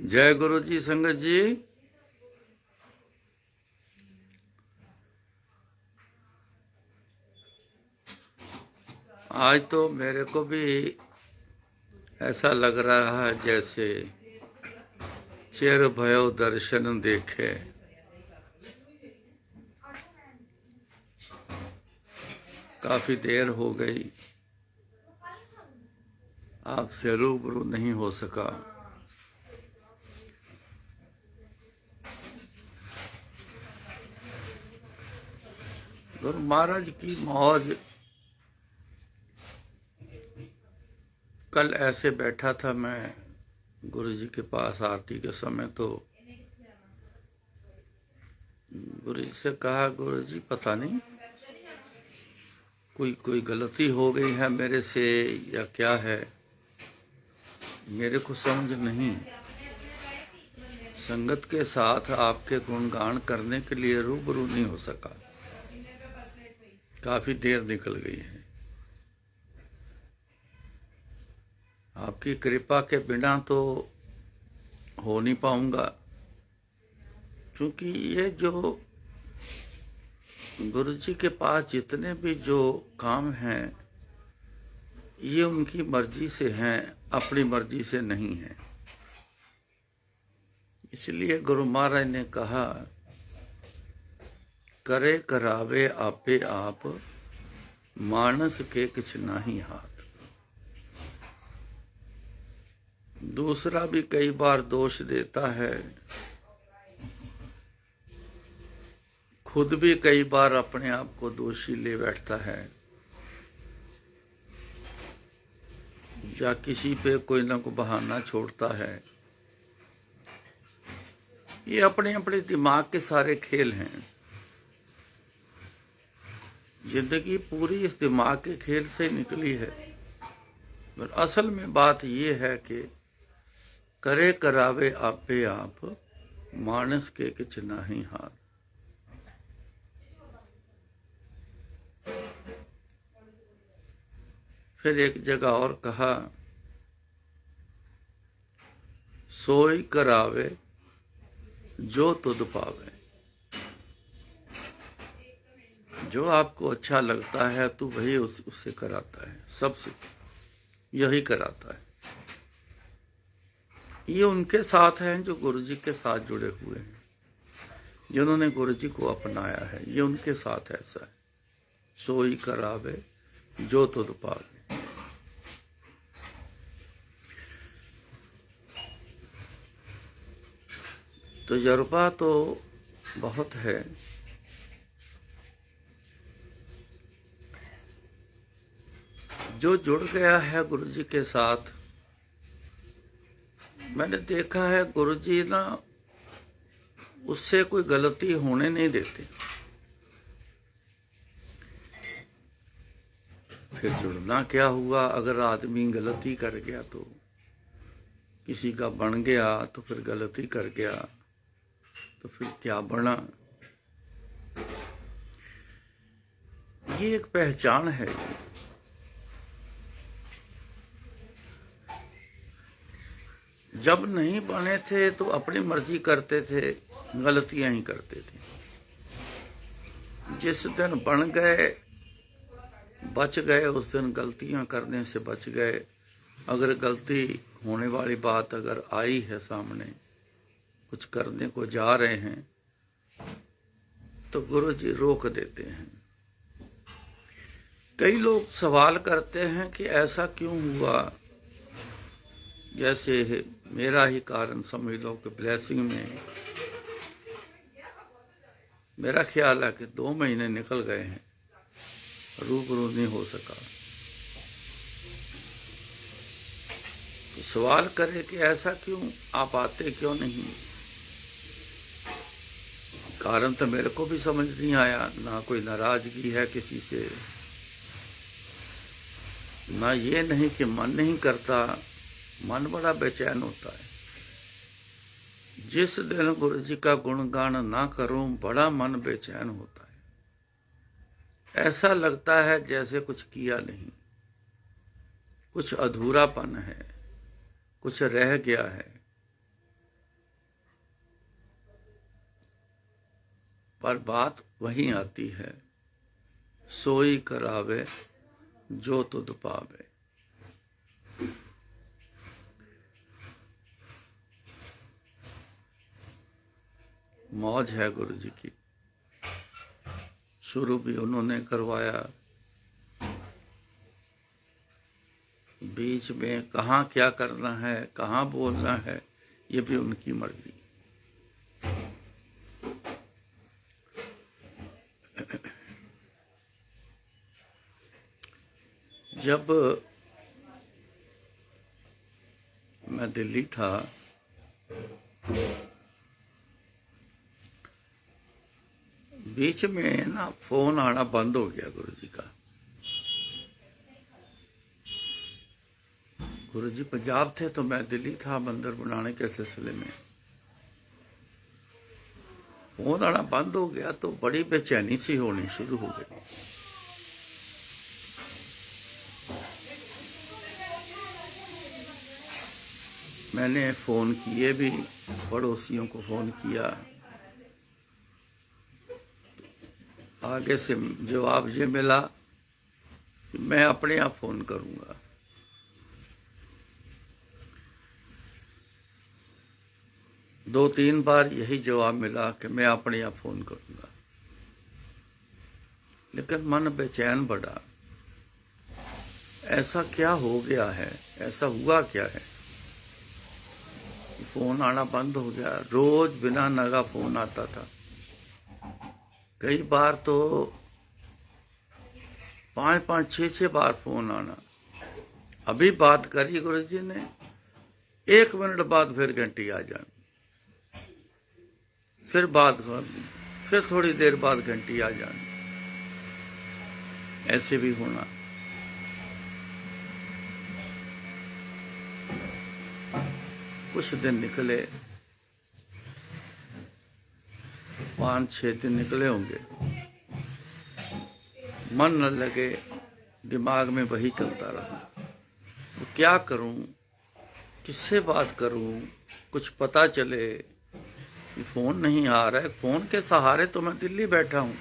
जय गुरु जी। संगत जी, आज तो मेरे को भी ऐसा लग रहा है जैसे चिर भयो दर्शन देखे। काफी देर हो गई, आपसे रूबरू नहीं हो सका। गुरु महाराज की मौज। कल ऐसे बैठा था मैं गुरु जी के पास आरती के समय, तो गुरु जी से कहा, गुरु जी पता नहीं कोई गलती हो गई है मेरे से या क्या है, मेरे को समझ नहीं। संगत के साथ आपके गुणगान करने के लिए रूबरू नहीं हो सका। काफी देर निकल गई है। आपकी कृपा के बिना तो हो नहीं पाऊंगा, क्योंकि ये जो गुरु जी के पास जितने भी जो काम हैं, ये उनकी मर्जी से हैं, अपनी मर्जी से नहीं है। इसलिए गुरु महाराज ने कहा, करे करावे आपे आप, मानस के किछ नाही हाथ। दूसरा भी कई बार दोष देता है, खुद भी कई बार अपने आप को दोषी ले बैठता है, या किसी पे कोई ना कोई बहाना छोड़ता है। ये अपने अपने दिमाग के सारे खेल हैं। जिंदगी पूरी इस दिमाग के खेल से निकली है। पर असल में बात ये है कि करे करावे आपे आप, मानस के किछ नाही हाथ। फिर एक जगह और कहा, सोई करावे जो तुध पावे। जो आपको अच्छा लगता है तो वही उससे कराता है, सबसे यही कराता है। ये उनके साथ हैं जो गुरु जी के साथ जुड़े हुए हैं, जिन्होंने गुरु जी को अपनाया है। ये उनके साथ ऐसा है, सोई करावे जो तुध पावे। तजुर्बा तो बहुत है। जो जुड़ गया है गुरु जी के साथ, मैंने देखा है गुरु जी ना उससे कोई गलती होने नहीं देते। फिर जुड़ना क्या हुआ, अगर आदमी गलती कर गया तो किसी का बन गया, तो फिर गलती कर गया तो फिर क्या बना। ये एक पहचान है। जब नहीं बने थे तो अपनी मर्जी करते थे, गलतियां ही करते थे। जिस दिन बन गए, बच गए, उस दिन गलतियां करने से बच गए। अगर गलती होने वाली बात अगर आई है सामने, कुछ करने को जा रहे हैं, तो गुरु जी रोक देते हैं। कई लोग सवाल करते हैं कि ऐसा क्यों हुआ। जैसे मेरा ही कारण समझ लो कि ब्लेसिंग में मेरा ख्याल है कि 2 महीने निकल गए हैं, रूबरू नहीं हो सका। तो सवाल करे कि ऐसा क्यों, आप आते क्यों नहीं। कारण तो मेरे को भी समझ नहीं आया। ना कोई नाराजगी है किसी से, ना ये नहीं कि मन नहीं करता, मन बड़ा बेचैन होता है। जिस दिन गुरु जी का गुणगान ना करूं, बड़ा मन बेचैन होता है। ऐसा लगता है जैसे कुछ किया नहीं, कुछ अधूरापन है, कुछ रह गया है। पर बात वहीं आती है, सोई करावे जो तुध पावे। मौज है गुरु जी की। शुरू भी उन्होंने करवाया, बीच में कहाँ क्या करना है, कहाँ बोलना है, ये भी उनकी मर्जी। जब मैं दिल्ली था, बीच में ना फोन आना बंद हो गया गुरु जी का। गुरु जी पंजाब थे तो मैं दिल्ली था मंदिर बनाने के सिलसिले में। फोन आना बंद हो गया तो बड़ी बेचैनी सी होनी शुरू हो गई। मैंने फोन किए भी, पड़ोसियों को फोन किया, आगे से जवाब ये मिला कि मैं अपने आप फोन करूंगा। दो तीन बार यही जवाब मिला कि मैं अपने आप फोन करूंगा, लेकिन मन बेचैन बढ़ा। ऐसा क्या हो गया है, ऐसा हुआ क्या है, फोन आना बंद हो गया। रोज बिना नगा फोन आता था, कई बार तो 5-5, 6-6 बार फोन आना। अभी बात करी गुरु जी ने, 1 मिनट बाद फिर घंटी आ जानी, फिर बात करनी, फिर थोड़ी देर बाद घंटी आ जानी। ऐसे भी होना। कुछ दिन निकले, 5-6 दिन निकले होंगे, मन न लगे, दिमाग में वही चलता रहा। तो क्या करूं, किससे बात करूं, कुछ पता चले। कि फोन नहीं आ रहा है। फोन के सहारे तो मैं दिल्ली बैठा हूं,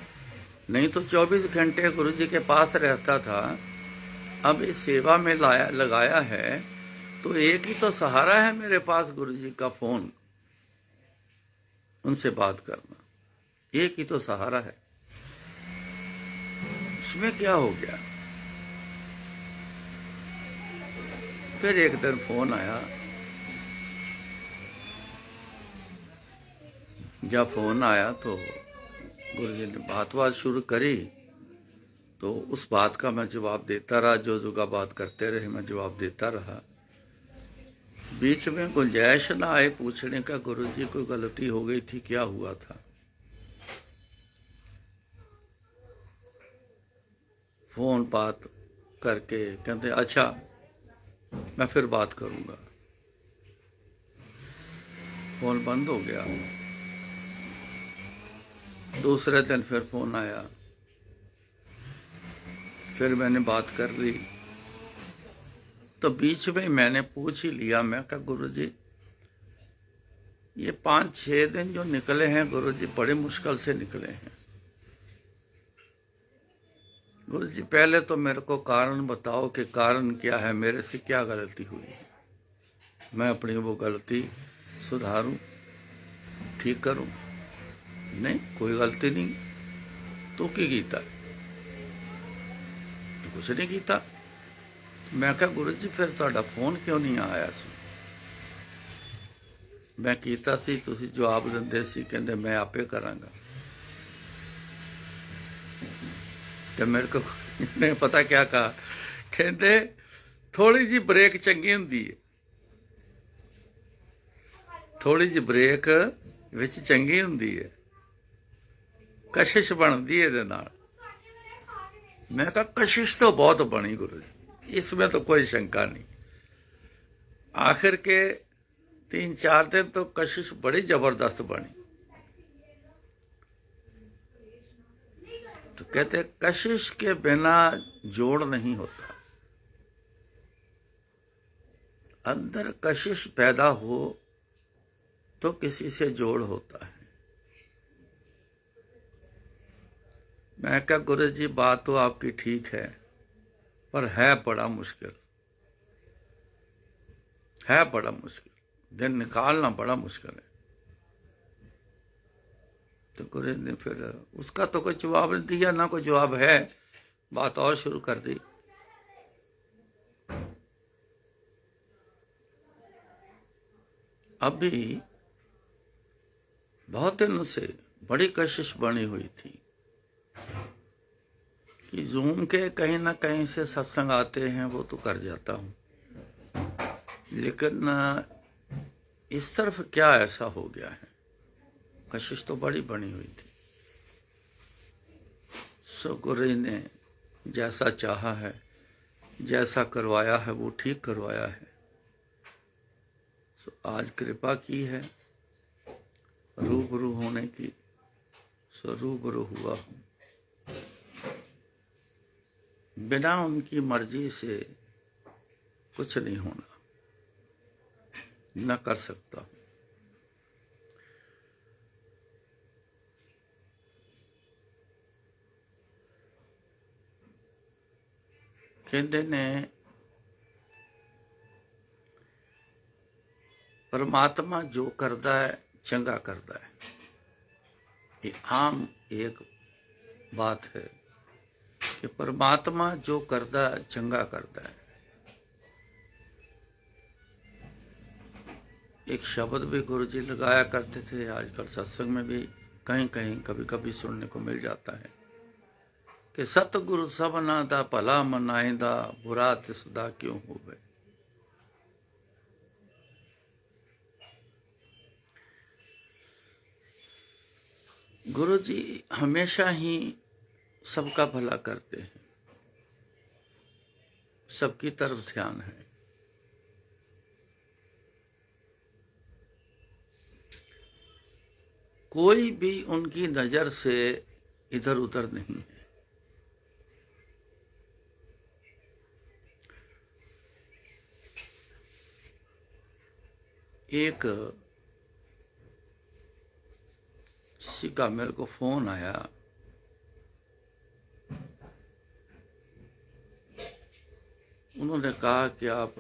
नहीं तो 24 घंटे गुरु जी के पास रहता था। अब इस सेवा में लगाया है तो एक ही तो सहारा है मेरे पास, गुरु जी का फोन, उनसे बात करना, एक ही तो सहारा है। उसमें क्या हो गया। फिर एक दिन फोन आया। जब फोन आया तो गुरु जी ने बात शुरू करी, तो उस बात का मैं जवाब देता रहा, जो का बात करते रहे मैं जवाब देता रहा। बीच में गुंजाइश ना आए पूछने का, गुरु जी कोई गलती हो गई थी, क्या हुआ था। फोन बात करके कहते अच्छा मैं फिर बात करूंगा। फोन बंद हो गया। दूसरे दिन फिर फोन आया, फिर मैंने बात कर ली। तो बीच में मैंने पूछ ही लिया, मैं कहा गुरु जी ये 5-6 दिन जो निकले हैं गुरु जी, बड़े मुश्किल से निकले हैं। गुरु जी पहले तो मेरे को कारण बताओ कि कारण क्या है, मेरे से क्या गलती हुई है, मैं अपनी वो गलती सुधारूं, ठीक करूं। नहीं कोई गलती नहीं, तो की कीता, कुछ नहीं कीता। मैं कहा गुरु जी फिर तुहाडा फोन क्यों नहीं आया सी। मैं कीता सी, तुसीं जवाब दिंदे सी, कहंदे मैं आपे करांगा। तो मेरे को ने पता क्या कहा, कहंदे थोड़ी जी ब्रेक चंगी हुंदी है, थोड़ी जी ब्रेक विच चंगी हुंदी है, कशिश बनदी है इहदे नाल। मैं कहा कशिश तो बहुत बनी गुरु जी, इसमें तो कोई शंका नहीं। आखिर के 3-4 दिन तो कशिश बड़ी जबरदस्त बनी। तो कहते कशिश के बिना जोड़ नहीं होता, अंदर कशिश पैदा हो तो किसी से जोड़ होता है। मैं क्या गुरु जी, बात तो आपकी ठीक है, पर है बड़ा मुश्किल, है बड़ा मुश्किल, दिन निकालना बड़ा मुश्किल है। तो गुरु जी ने फिर उसका तो कोई जवाब नहीं दिया, ना कोई जवाब है, बात और शुरू कर दी। अभी बहुत दिनों से बड़ी कशिश बनी हुई थी कि जूम के कहीं ना कहीं से सत्संग आते हैं, वो तो कर जाता हूं, लेकिन इस तरफ क्या ऐसा हो गया है, कशिश तो बड़ी बनी हुई थी। सो गुरु जी ने जैसा चाहा है, जैसा करवाया है, वो ठीक करवाया है। सो आज कृपा की है रूबरू होने की, सो रूबरू हुआ हूं। बिना उनकी मर्जी से कुछ नहीं होना, न कर सकता हूं। कहते ने परमात्मा जो करता है चंगा करता है, ये आम एक बात है कि परमात्मा जो करता है चंगा करता है। एक शब्द भी गुरु जी लगाया करते थे, आजकल सत्संग में भी कहीं कहीं कभी कभी सुनने को मिल जाता है कि सतगुरु सबना दा भला मनाइंदा, बुरा तिसदा क्यों होवे। गुरु जी हमेशा ही सबका भला करते हैं, सबकी तरफ ध्यान है। कोई भी उनकी नजर से इधर उधर नहीं है। एक किसी का मेरे को फोन आया, उन्होंने कहा कि आप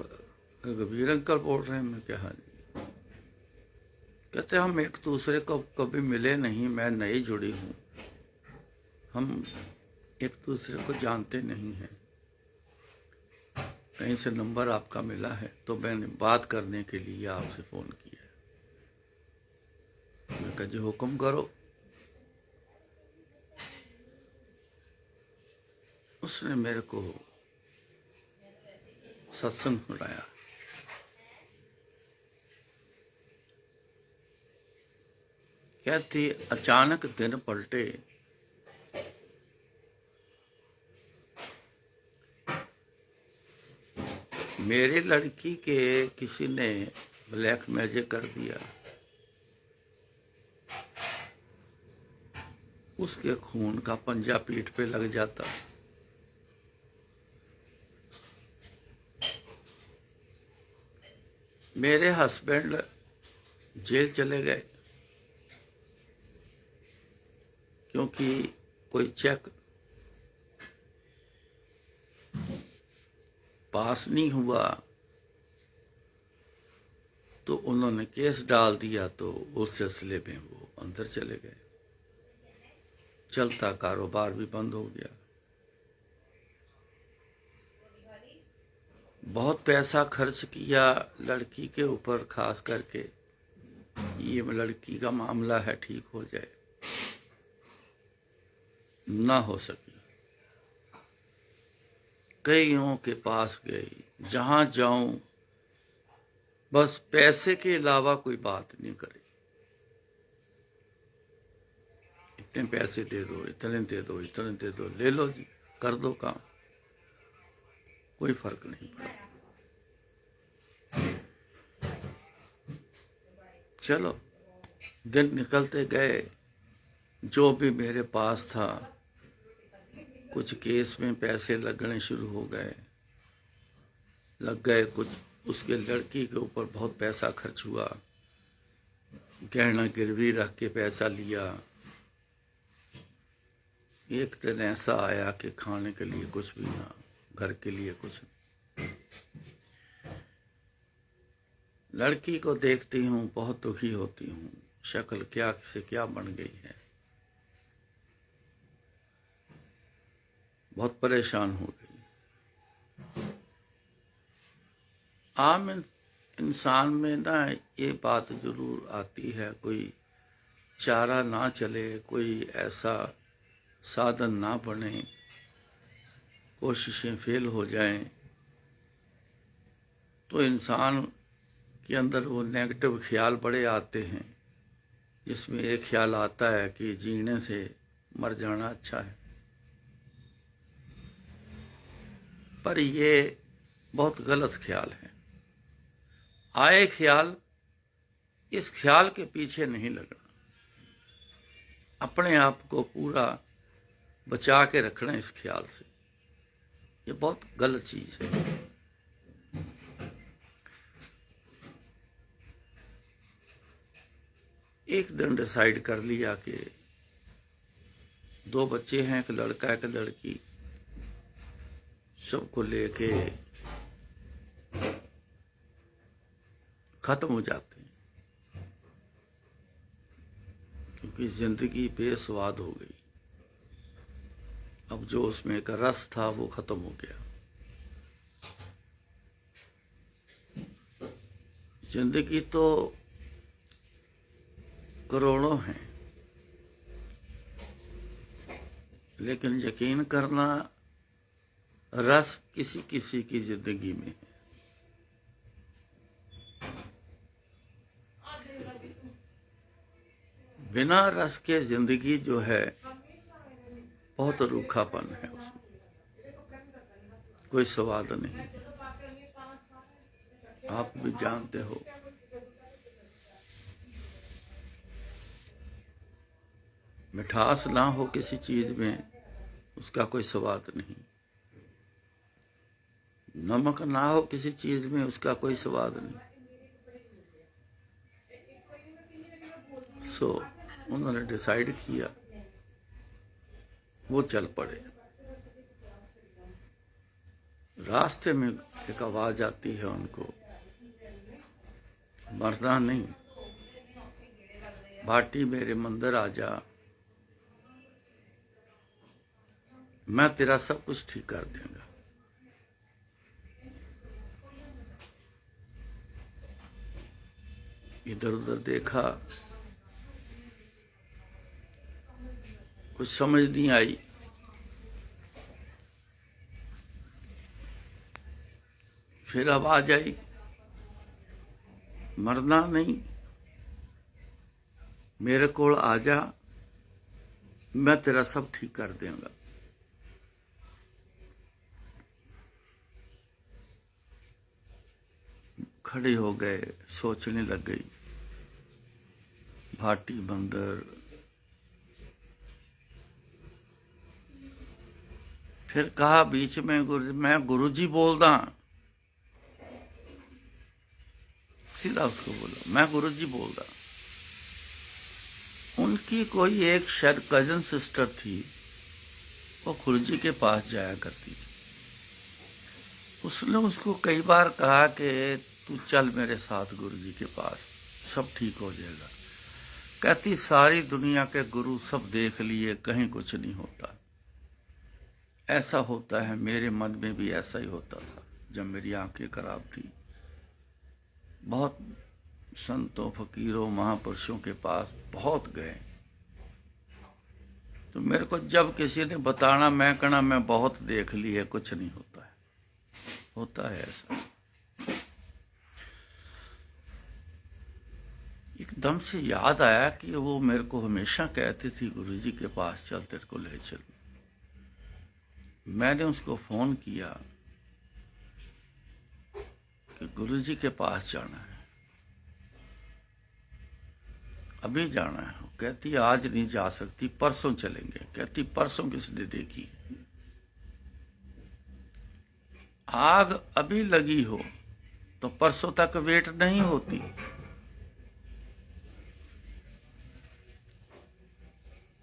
रघुवीर अंकल बोल रहे हैं। मैं क्या? हाँ जी। कहते हम एक दूसरे को कभी मिले नहीं, मैं नई जुड़ी हूं, हम एक दूसरे को जानते नहीं हैं, कहीं से नंबर आपका मिला है तो मैंने बात करने के लिए आपसे फोन किया। मैं कहा जी हुक्म करो। उसने मेरे को सत्संग सुनाया। कहती अचानक दिन पलटे, मेरे लड़की के किसी ने ब्लैक मैजिक कर दिया, उसके खून का पंजा पीठ पे लग जाता, मेरे हस्बैंड जेल चले गए क्योंकि कोई चेक पास नहीं हुआ, तो उन्होंने केस डाल दिया, तो उस सिलसिले में वो अंदर चले गए, चलता कारोबार भी बंद हो गया। बहुत पैसा खर्च किया लड़की के ऊपर, खास करके ये लड़की का मामला है ठीक हो जाए, ना हो सकी। कईयों के पास गई, जहां जाऊं बस पैसे के अलावा कोई बात नहीं करे, इतने पैसे दे दो, इतने दे दो, इतने दे दो, ले लो जी, कर दो काम, कोई फर्क नहीं पड़ा। चलो दिन निकलते गए, जो भी मेरे पास था, कुछ केस में पैसे लगने शुरू हो गए, लग गए कुछ, उसके लड़की के ऊपर बहुत पैसा खर्च हुआ, गहना गिरवी रख के पैसा लिया, एक दिन ऐसा आया कि खाने के लिए कुछ भी ना, घर के लिए कुछ नहीं। लड़की को देखती हूँ, बहुत दुखी होती हूँ, शक्ल क्या से क्या बन गई है, बहुत परेशान हो गई। आम इंसान में ना ये बात जरूर आती है, कोई चारा ना चले, कोई ऐसा साधन ना बने, कोशिशें फेल हो जाएं, तो इंसान के अंदर वो नेगेटिव ख्याल बड़े आते हैं, जिसमें एक ख्याल आता है कि जीने से मर जाना अच्छा है। पर ये बहुत गलत ख्याल है। आए ख्याल, इस ख्याल के पीछे नहीं लगना, अपने आप को पूरा बचा के रखना इस ख्याल से। ये बहुत गलत चीज है। एक दिन डिसाइड कर लिया कि 2 बच्चे हैं, एक लड़का एक लड़की, सबको लेके खत्म हो जाते हैं, क्योंकि जिंदगी बेस्वाद हो गई। अब जो उसमें एक रस था वो खत्म हो गया। जिंदगी तो करोड़ों हैं, लेकिन यकीन करना रस किसी किसी की जिंदगी में है। बिना रस के जिंदगी जो है बहुत रूखापन है, उसमें कोई स्वाद नहीं। आप भी जानते हो, मिठास ना हो किसी चीज में, उसका कोई स्वाद नहीं। नमक ना हो किसी चीज में, उसका कोई स्वाद नहीं। सो उन्होंने डिसाइड किया, वो चल पड़े। रास्ते में एक आवाज आती है उनको, मरना नहीं, भाटी मेरे मंदिर आ जा, मैं तेरा सब कुछ ठीक कर दूंगा। इधर उधर देखा, कुछ समझ नहीं आई। फिर आवाज आई, मरना नहीं, मेरे कोल आ जा, मैं तेरा सब ठीक कर दूंगा। खड़े हो गए, सोचने लग गई, भाटी बंदर। फिर कहा बीच में, मैं गुरुजी बोलदा, सीधा उसको बोला, मैं गुरुजी बोलदा। उनकी कोई एक शायद कजन सिस्टर थी, वो गुरुजी के पास जाया करती थी। उसने उसको कई बार कहा कि तू चल मेरे साथ गुरुजी के पास, सब ठीक हो जाएगा। कहती सारी दुनिया के गुरु सब देख लिए, कहीं कुछ नहीं होता। ऐसा होता है, मेरे मन में भी ऐसा ही होता था जब मेरी आंखें खराब थी। बहुत संतों, फकीरों, महापुरुषों के पास बहुत गए, तो मेरे को जब किसी ने बताना, मैं कहना मैं बहुत देख ली है, कुछ नहीं होता है। होता है ऐसा। एकदम से याद आया कि वो मेरे को हमेशा कहती थी, गुरुजी के पास चल, तेरे को ले चल। मैंने उसको फोन किया कि गुरुजी के पास जाना है, अभी जाना है। कहती आज नहीं जा सकती, परसों चलेंगे। कहती परसों किसने देखी? आग अभी लगी हो तो परसों तक वेट नहीं होती।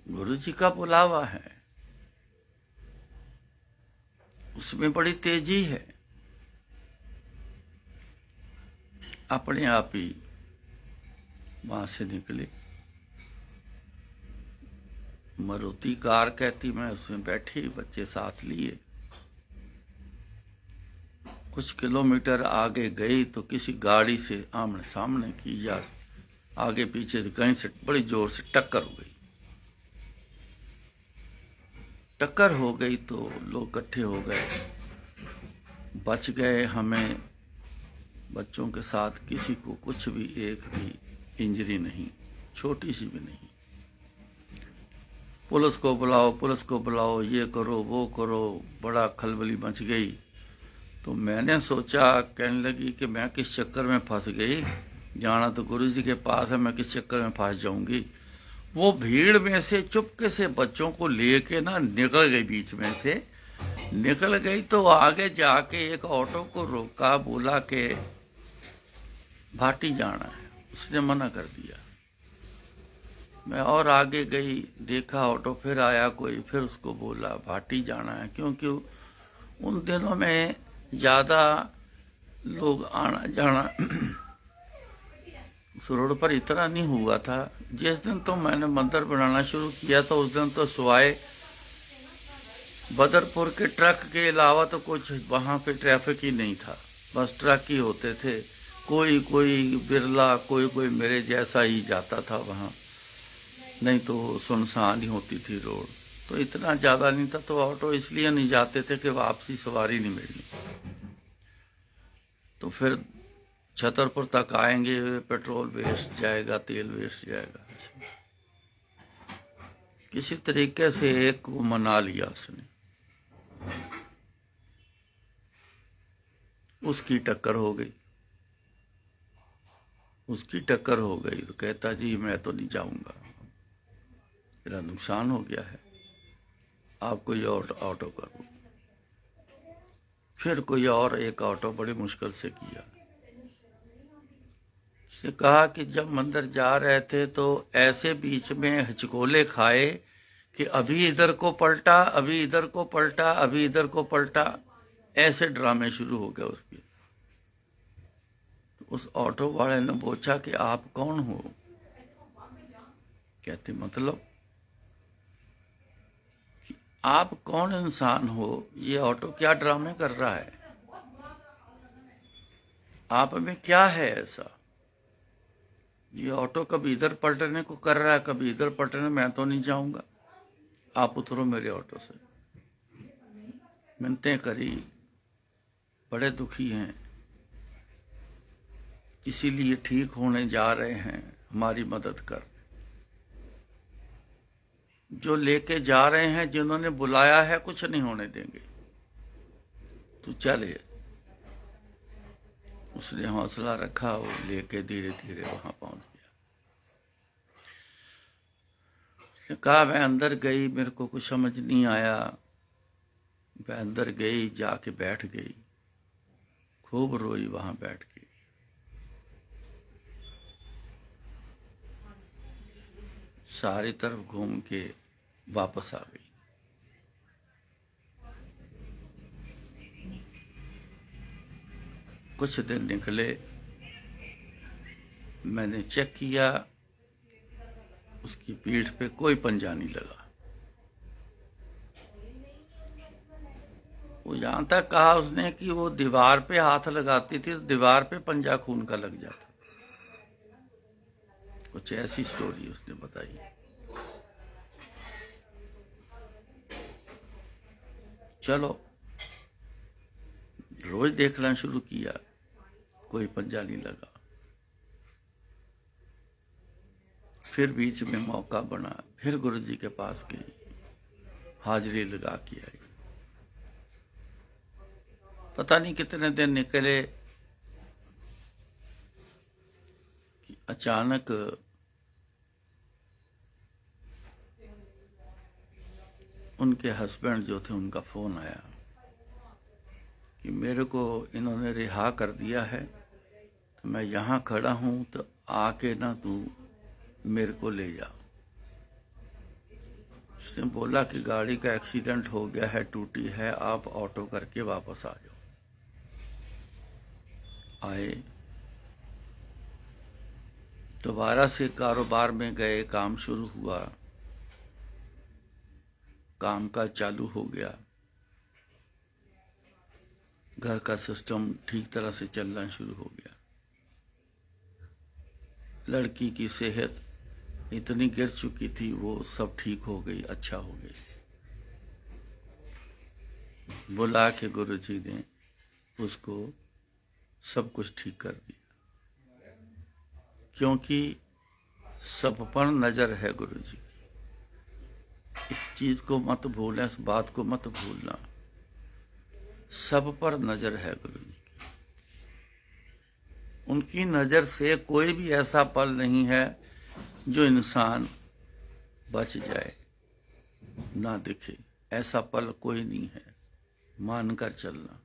गुरुजी का बुलावा है, उसमें बड़ी तेजी है, अपने आप ही वहां से निकले। मारुति कार कहती, मैं उसमें बैठी, बच्चे साथ लिए। कुछ किलोमीटर आगे गई तो किसी गाड़ी से आमने सामने की या आगे पीछे से कहीं से बड़ी जोर से टक्कर हो गई। टक्कर हो गई तो लोग इकट्ठे हो गए, बच गए। हमें बच्चों के साथ किसी को कुछ भी, एक भी इंजरी नहीं, छोटी सी भी नहीं। पुलिस को बुलाओ, पुलिस को बुलाओ, ये करो वो करो, बड़ा खलबली मच गई। तो मैंने सोचा, कहने लगी कि मैं किस चक्कर में फंस गई, जाना तो गुरुजी के पास है, मैं किस चक्कर में फंस जाऊंगी। वो भीड़ में से चुपके से बच्चों को लेके ना निकल गई, बीच में से निकल गई। तो आगे जाके एक ऑटो को रोका, बोला कि भाटी जाना है। उसने मना कर दिया। मैं और आगे गई, देखा ऑटो फिर आया कोई, फिर उसको बोला भाटी जाना है, क्योंकि उन दिनों में ज्यादा लोग आना जाना उस रोड पर इतना नहीं हुआ था। जिस दिन तो मैंने मंदिर बनाना शुरू किया था, उस दिन तो सिवाय बदरपुर के ट्रक के अलावा तो कुछ वहां पे ट्रैफिक ही नहीं था, बस ट्रक ही होते थे। कोई कोई बिरला, कोई कोई मेरे जैसा ही जाता था वहां, नहीं तो सुनसान ही होती थी रोड। तो इतना ज्यादा नहीं था, तो ऑटो इसलिए नहीं जाते थे कि वापसी सवारी नहीं मिलनी। तो फिर छतरपुर तक आएंगे, पेट्रोल वेस्ट जाएगा, तेल वेस्ट जाएगा। किसी तरीके से एक को मना लिया उसने। उसकी टक्कर हो गई, उसकी टक्कर हो गई तो कहता जी मैं तो नहीं जाऊंगा, मेरा नुकसान हो गया है, आप कोई और ऑटो करो। फिर कोई और एक ऑटो बड़ी मुश्किल से किया। उसने कहा कि जब मंदिर जा रहे थे तो ऐसे बीच में हिचकोले खाए कि अभी इधर को पलटा, अभी इधर को पलटा, अभी इधर को पलटा, ऐसे ड्रामे शुरू हो गए उसके। तो उस ऑटो वाले ने पूछा कि आप कौन हो? कहते मतलब आप कौन इंसान हो, ये ऑटो क्या ड्रामे कर रहा है, आप में क्या है ऐसा? ये ऑटो कभी इधर पलटने को कर रहा है, कभी इधर पलटने, मैं तो नहीं जाऊंगा, आप उतरो मेरे ऑटो से। मिन्नतें करी, बड़े दुखी हैं, इसीलिए ठीक होने जा रहे हैं, हमारी मदद कर। जो लेके जा रहे हैं, जिन्होंने बुलाया है, कुछ नहीं होने देंगे, तू चले। उसने हौसला रखा, वो लेके धीरे धीरे वहां पहुंच गया। उसने कहा मैं अंदर गई, मेरे को कुछ समझ नहीं आया, मैं अंदर गई, जाके बैठ गई, खूब रोई वहां बैठ के। सारी तरफ घूम के वापस आ गई। कुछ दिन निकले, मैंने चेक किया, उसकी पीठ पे कोई पंजा नहीं लगा। वो जहां तक कहा उसने कि वो दीवार पे हाथ लगाती थी तो दीवार पे पंजा खून का लग जाता। कुछ ऐसी स्टोरी उसने बताई। चलो रोज देखना शुरू किया, कोई पंजा नहीं लगा। फिर बीच में मौका बना, फिर गुरुजी के पास गई, हाजिरी लगा के आई। पता नहीं कितने दिन निकले कि अचानक उनके हस्बैंड जो थे, उनका फोन आया कि मेरे को इन्होंने रिहा कर दिया है, तो मैं यहां खड़ा हूं, तो आके ना तू मेरे को ले जा। उसने बोला कि गाड़ी का एक्सीडेंट हो गया है, टूटी है, आप ऑटो करके वापस आ जाओ। आए, दोबारा से कारोबार में गए, काम शुरू हुआ, काम का चालू हो गया, घर का सिस्टम ठीक तरह से चलना शुरू हो गया। लड़की की सेहत इतनी गिर चुकी थी, वो सब ठीक हो गई, अच्छा हो गई। बुला के गुरुजी ने उसको सब कुछ ठीक कर दिया, क्योंकि सब पर नजर है गुरुजी की। इस चीज को मत भूलें, इस बात को मत भूलना, सब पर नजर है गुरुजी की। उनकी नजर से कोई भी ऐसा पल नहीं है जो इंसान बच जाए, ना दिखे, ऐसा पल कोई नहीं है। मानकर चलना,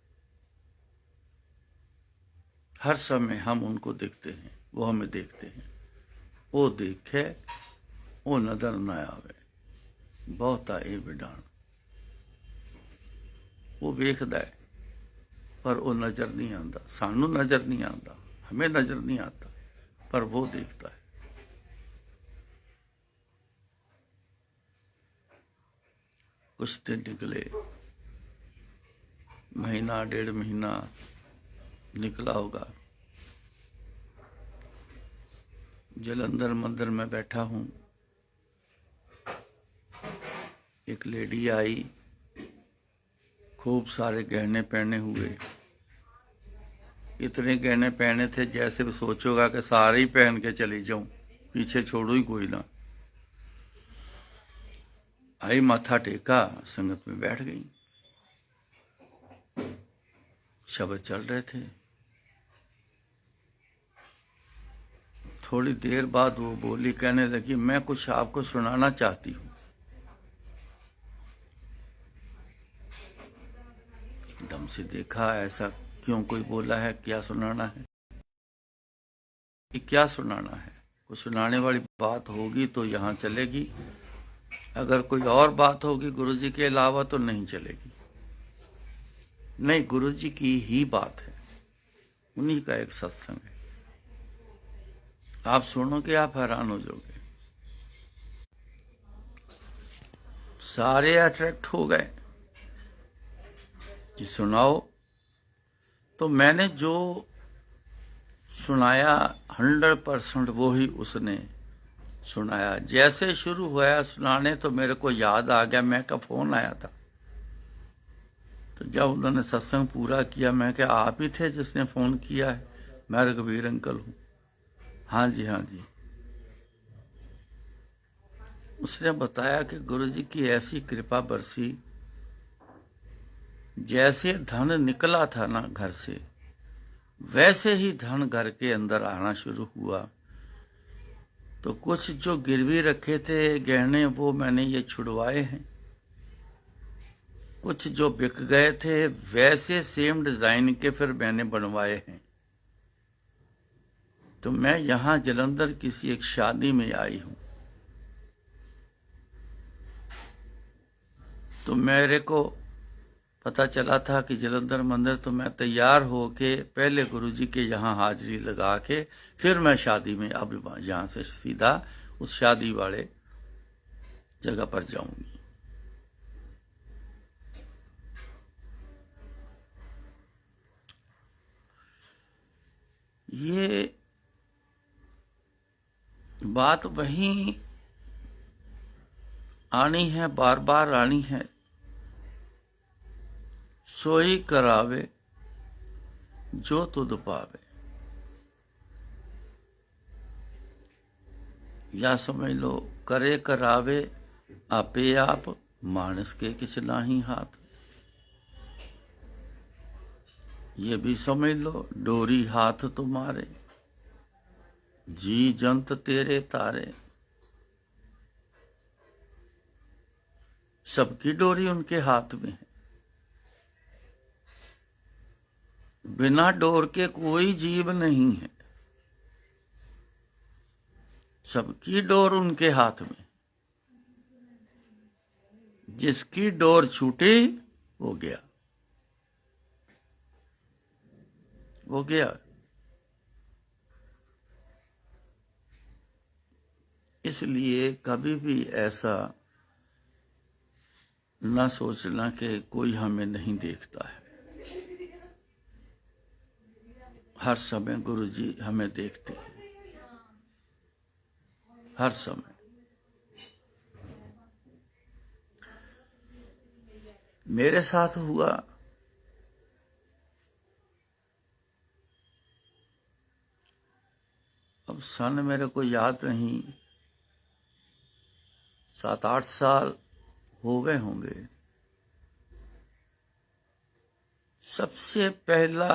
हर समय हम उनको देखते हैं, वो हमें देखते हैं। वो देखे, वो नजर न आवे, बहुत आए विडाण। वो वेखदा है पर वो नजर नहीं आता, सानू नजर नहीं आता, हमें नजर नहीं आता, पर वो देखता है। कुछ दिन निकले, महीना 1.5 महीना निकला होगा। जलंधर मंदिर में बैठा हूं, एक लेडी आई, खूब सारे गहने पहने हुए, इतने गहने पहने थे जैसे भी सोचोगा कि सारे ही पहन के चली जाऊं, पीछे छोड़ू ही कोई ना। आई, माथा टेका, संगत में बैठ गई, शब्द चल रहे थे। थोड़ी देर बाद वो बोली, कहने लगी, मैं कुछ आपको सुनाना चाहती हूँ। एकदम से देखा, ऐसा क्यों, कोई बोला है, क्या सुनाना है? कि क्या सुनाना है? कुछ सुनाने वाली बात होगी तो यहाँ चलेगी, अगर कोई और बात होगी गुरुजी के अलावा तो नहीं चलेगी। नहीं, गुरुजी की ही बात है, उन्हीं का एक सत्संग है। आप सुनोगे, आप हैरान हो जाओगे। सारे अट्रैक्ट हो गए कि सुनाओ। तो मैंने जो सुनाया 100% वो ही उसने सुनाया। जैसे शुरू हुआ सुनाने तो मेरे को याद आ गया, मैं का फोन आया था। तो जब उन्होंने सत्संग पूरा किया, मैं क्या आप ही थे जिसने फोन किया है? मैं रघुवीर अंकल हूं। हाँ जी, हाँ जी। उसने बताया कि गुरुजी की ऐसी कृपा बरसी, जैसे धन निकला था ना घर से, वैसे ही धन घर के अंदर आना शुरू हुआ। तो कुछ जो गिरवी रखे थे गहने, वो मैंने ये छुड़वाए हैं। कुछ जो बिक गए थे वैसे सेम डिजाइन के फिर मैंने बनवाए हैं। तो मैं यहां जलंधर किसी एक शादी में आई हूं, तो मेरे को पता चला था कि जलंधर मंदिर, तो मैं तैयार होके पहले गुरुजी के यहाँ हाजिरी लगा के फिर मैं शादी में, अब यहाँ से सीधा उस शादी वाले जगह पर जाऊंगी। ये बात वहीं आनी है, बार बार आनी है। सोई करावे जो तुध पावे, या समझ लो, करे करावे आपे आप, मानस के किछ नाही हाथ। ये भी समझ लो, डोरी हाथ तुम्हारे, जी जंत तेरे तारे। सबकी डोरी उनके हाथ में है, बिना डोर के कोई जीव नहीं है, सबकी डोर उनके हाथ में। जिसकी डोर छूटी वो गया, वो गया। इसलिए कभी भी ऐसा ना सोचना कि कोई हमें नहीं देखता है। हर समय गुरु जी हमें देखते हैं, हर समय। मेरे साथ हुआ, अब सन मेरे को याद नहीं, 7-8 साल हो गए होंगे। सबसे पहला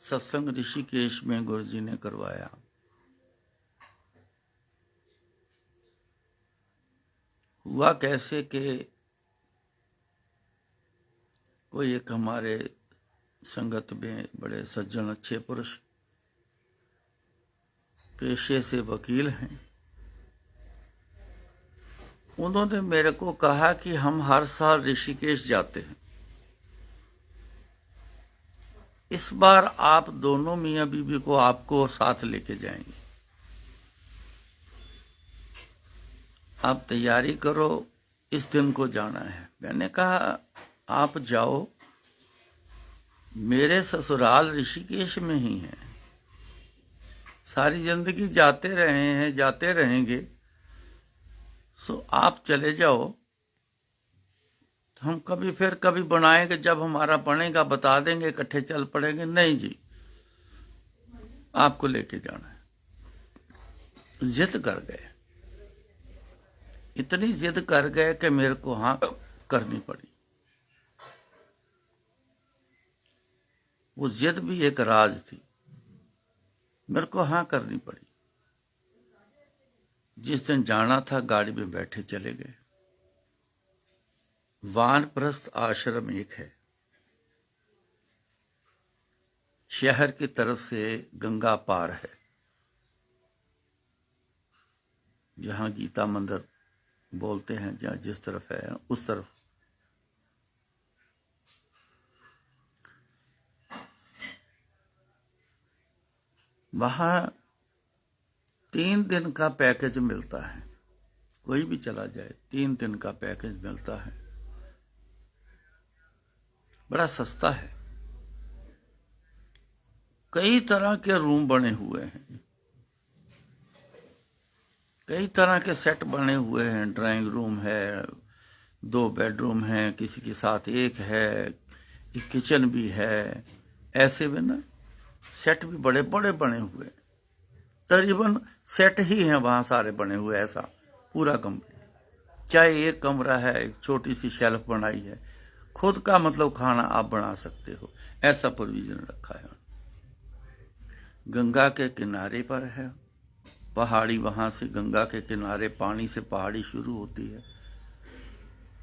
सत्संग ऋषिकेश में गुरु जी ने करवाया। हुआ कैसे कि कोई एक हमारे संगत में बड़े सज्जन अच्छे पुरुष, पेशे से वकील हैं, उन्होंने मेरे को कहा कि हम हर साल ऋषिकेश जाते हैं, इस बार आप दोनों मियाँ बीबी को आपको साथ लेके जाएंगे, आप तैयारी करो, इस दिन को जाना है। मैंने कहा आप जाओ, मेरे ससुराल ऋषिकेश में ही है, सारी जिंदगी जाते रहे हैं, जाते रहेंगे, सो आप चले जाओ, हम कभी फिर कभी बनाएंगे, जब हमारा बनेगा बता देंगे, इकट्ठे चल पड़ेंगे। नहीं जी, आपको लेके जाना है। जिद कर गए, इतनी जिद कर गए कि मेरे को हाँ करनी पड़ी। वो जिद भी एक राज थी, मेरे को हाँ करनी पड़ी। जिस दिन जाना था गाड़ी में बैठे चले गए। वानप्रस्थ आश्रम एक है, शहर की तरफ से गंगा पार है, जहां गीता मंदिर बोलते हैं, जहां जिस तरफ है उस तरफ। वहां 3 दिन का पैकेज मिलता है, कोई भी चला जाए, 3 दिन का पैकेज मिलता है, बड़ा सस्ता है। कई तरह के रूम बने हुए हैं, कई तरह के सेट बने हुए हैं। ड्राइंग रूम है, 2 बेडरूम हैं, किसी के साथ एक है, एक किचन भी है। ऐसे में ना सेट भी बड़े बड़े बने हुए, तकरीबन सेट ही हैं वहां सारे बने हुए, ऐसा पूरा कमरा। चाहे एक कमरा है, एक छोटी सी शेल्फ बनाई है, खुद का मतलब खाना आप बना सकते हो, ऐसा प्रोविजन रखा है। गंगा के किनारे पर है, पहाड़ी, वहां से गंगा के किनारे पानी से पहाड़ी शुरू होती है,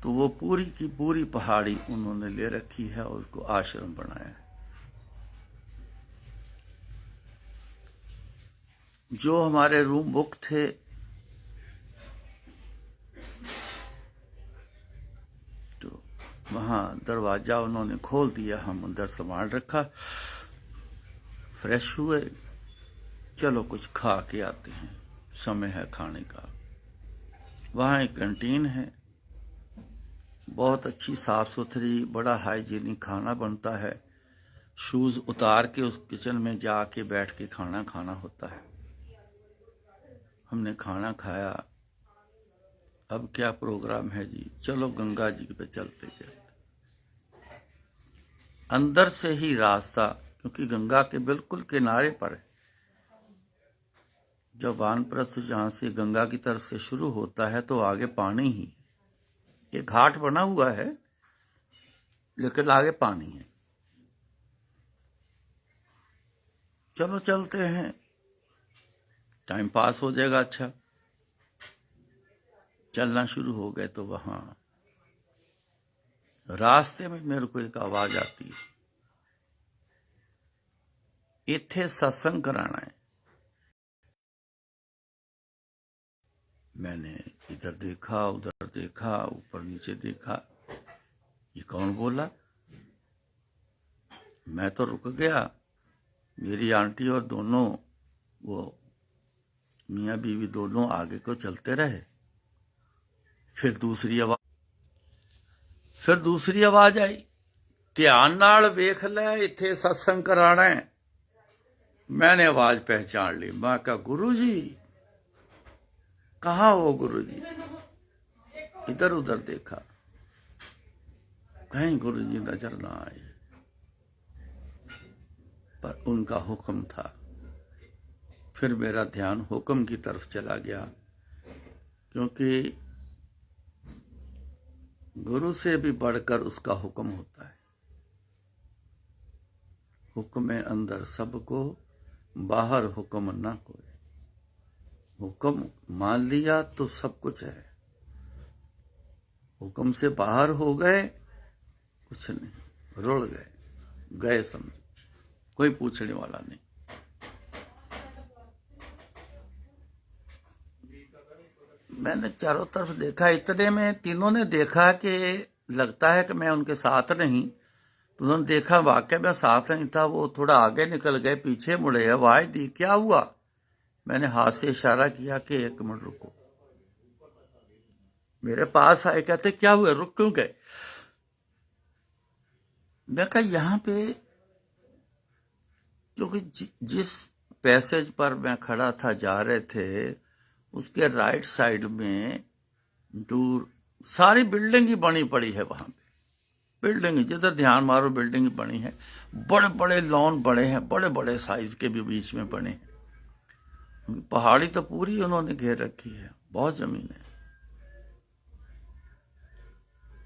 तो वो पूरी की पूरी पहाड़ी उन्होंने ले रखी है और उसको आश्रम बनाया है। जो हमारे रूम बुक थे, तो वहां दरवाजा उन्होंने खोल दिया, हम अंदर सामान रखा, फ्रेश हुए, चलो कुछ खा के आते हैं, समय है खाने का। वहां एक कैंटीन है, बहुत अच्छी साफ सुथरी, बड़ा हाइजीनिक खाना बनता है। शूज उतार के उस किचन में जाके बैठ के खाना खाना होता है। हमने खाना खाया, अब क्या प्रोग्राम है जी, चलो गंगा जी पे चलते चलते। अंदर से ही रास्ता, क्योंकि गंगा के बिल्कुल किनारे पर है, जब वानप्रस्थ जहां से गंगा की तरफ से शुरू होता है तो आगे पानी ही, ये घाट बना हुआ है लेकिन आगे पानी है। चलो चलते हैं, टाइम पास हो जाएगा। अच्छा, चलना शुरू हो गए तो वहां रास्ते में मेरे को एक आवाज आती है, इत्थे सत्संग कराना है। मैंने इधर देखा, उधर देखा, ऊपर नीचे देखा, ये कौन बोला? मैं तो रुक गया। मेरी आंटी और दोनों वो मियाँ बीवी दोनों आगे को चलते रहे। फिर दूसरी आवाज आई, ध्यान नाल वेख ले, इत्थे सत्संग कराना है। मैंने आवाज पहचान ली। मैं कहा, गुरु जी? कहाँ हो गुरु जी? इधर उधर देखा, कहीं गुरु जी नजर ना आए, पर उनका हुक्म था। फिर मेरा ध्यान हुक्म की तरफ चला गया, क्योंकि गुरु से भी बढ़कर उसका हुक्म होता है। हुक्म अंदर सबको, बाहर हुक्म ना कोई। हुक्म मान लिया तो सब कुछ है, हुक्म से बाहर हो गए कुछ नहीं, रुल गए समझ, कोई पूछने वाला नहीं। मैंने चारों तरफ देखा, इतने में तीनों ने देखा कि लगता है कि मैं उनके साथ नहीं। तो उन्होंने देखा वाकई मैं साथ नहीं था। वो थोड़ा आगे निकल गए, पीछे मुड़े, आवाज दी, क्या हुआ? मैंने हाथ से इशारा किया कि 1 मिनट रुको। मेरे पास आए, कहते क्या हुआ, रुक क्यों गए? मैं कहा, यहां पे क्योंकि जिस पैसेज पर मैं खड़ा था, जा रहे थे, उसके राइट साइड में दूर सारी बिल्डिंग ही बनी पड़ी है। वहां पे बिल्डिंग, जिधर ध्यान मारो बिल्डिंग ही बनी है। बड़े बड़े लॉन बड़े हैं, बड़े बड़े साइज के भी बीच में बने हैं। पहाड़ी तो पूरी उन्होंने घेर रखी है, बहुत जमीन है।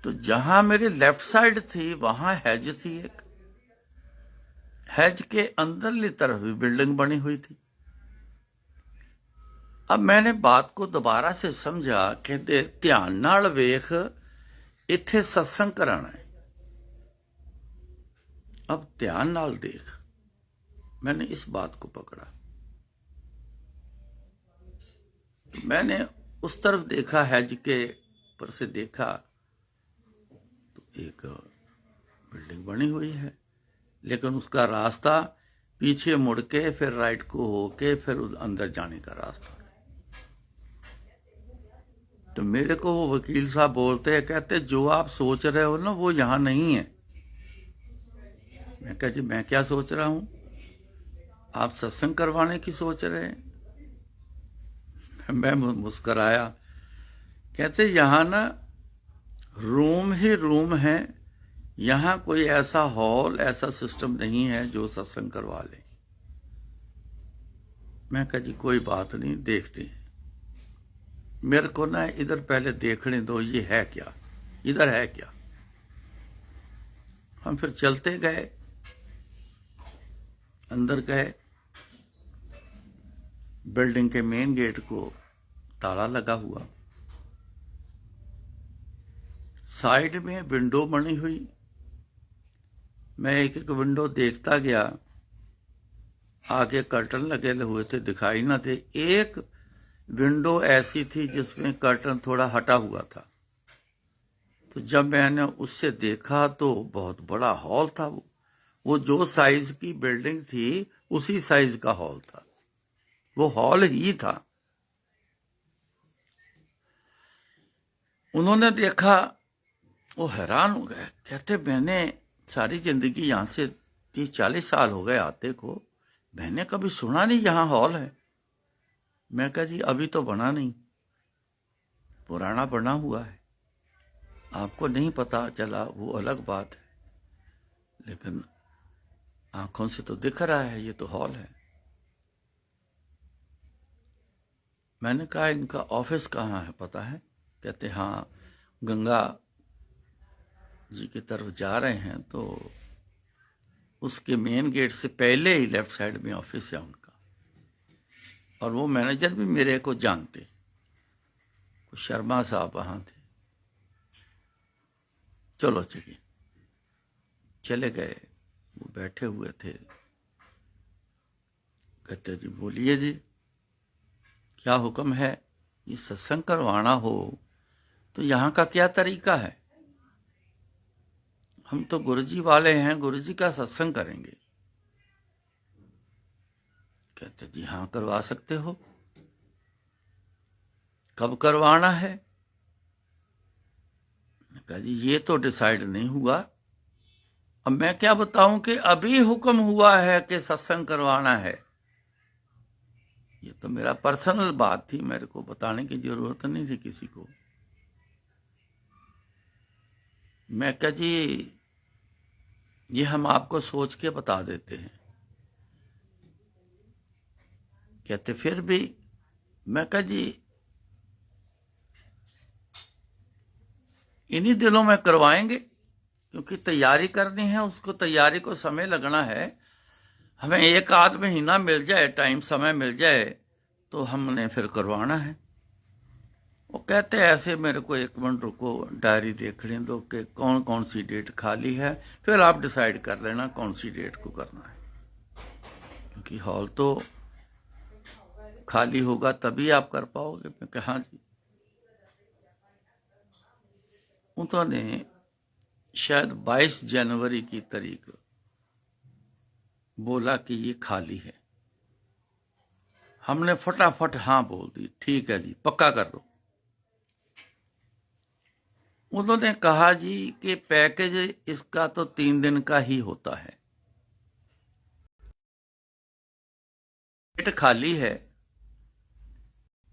तो जहां मेरे लेफ्ट साइड थी वहां हैज थी एक, हैज के अंदरली तरफ भी बिल्डिंग बनी हुई थी। अब मैंने बात को दोबारा से समझा कि ध्यान नाल वेख, इत्थे सत्संग कराना है। अब ध्यान नाल देख, मैंने इस बात को पकड़ा। तो मैंने उस तरफ देखा, हैज के पर से देखा तो एक बिल्डिंग बनी हुई है, लेकिन उसका रास्ता पीछे मुड़ के फिर राइट को होके फिर अंदर जाने का रास्ता। तो मेरे को वो वकील साहब बोलते हैं, कहते जो आप सोच रहे हो ना वो यहां नहीं है। मैं कहा, जी मैं क्या सोच रहा हूं? आप सत्संग करवाने की सोच रहे हैं? मैं मुस्कराया। कहते यहां ना रूम ही रूम है, यहां कोई ऐसा हॉल, ऐसा सिस्टम नहीं है जो सत्संग करवा ले। मैं कहा, जी कोई बात नहीं, देखते हैं। मेरे को ना इधर पहले देखने दो, ये है क्या, इधर है क्या। हम फिर चलते गए, अंदर गए। बिल्डिंग के मेन गेट को ताला लगा हुआ, साइड में विंडो बनी हुई। मैं एक एक विंडो देखता गया, आगे कर्टन लगे हुए थे, दिखाई ना थे। एक विंडो ऐसी थी जिसमें कर्टन थोड़ा हटा हुआ था। तो जब मैंने उससे देखा तो बहुत बड़ा हॉल था। वो जो साइज की बिल्डिंग थी उसी साइज का हॉल था, वो हॉल ही था। उन्होंने देखा, वो हैरान हो गए। कहते मैंने सारी जिंदगी यहां से 30-40 साल हो गए आते को, मैंने कभी सुना नहीं यहां हॉल है। मैं कहा, जी अभी तो बना नहीं, पुराना बना हुआ है, आपको नहीं पता चला वो अलग बात है, लेकिन आंखों से तो दिख रहा है ये तो हॉल है। मैंने कहा, इनका ऑफिस कहाँ है पता है? कहते हाँ, गंगा जी की तरफ जा रहे हैं तो उसके मेन गेट से पहले ही लेफ्ट साइड में ऑफिस है उनका। और वो मैनेजर भी मेरे को जानते, शर्मा साहब वहां थे। चलो चलिए, चले गए। वो बैठे हुए थे। कहते, जी बोलिए जी, क्या हुक्म है? ये सत्संग करवाना हो तो यहाँ का क्या तरीका है? हम तो गुरुजी वाले हैं, गुरुजी का सत्संग करेंगे। कहते जी हाँ करवा सकते हो। कब करवाना है? कहा जी ये तो डिसाइड नहीं हुआ। अब मैं क्या बताऊं कि अभी हुक्म हुआ है कि सत्संग करवाना है। ये तो मेरा पर्सनल बात थी, मेरे को बताने की जरूरत नहीं थी किसी को। मैं कहा जी ये हम आपको सोच के बता देते हैं। कहते फिर भी। मैं कहा जी इन्हीं दिनों में करवाएंगे, क्योंकि तैयारी करनी है, उसको तैयारी को समय लगना है। हमें एक आध महीना मिल जाए, टाइम समय मिल जाए तो हमने फिर करवाना है। वो कहते ऐसे मेरे को 1 मिनट रुको, डायरी देखने दो कि कौन कौन सी डेट खाली है, फिर आप डिसाइड कर लेना कौन सी डेट को करना है। क्योंकि हॉल तो खाली होगा तभी आप कर पाओगे। मैं कहा हाँ जी। उन्होंने शायद 22 जनवरी की तारीख बोला कि ये खाली है। हमने फटाफट हाँ बोल दी, ठीक है जी पक्का कर दो। उन्होंने कहा जी कि पैकेज इसका तो 3 दिन का ही होता है, डेट खाली है।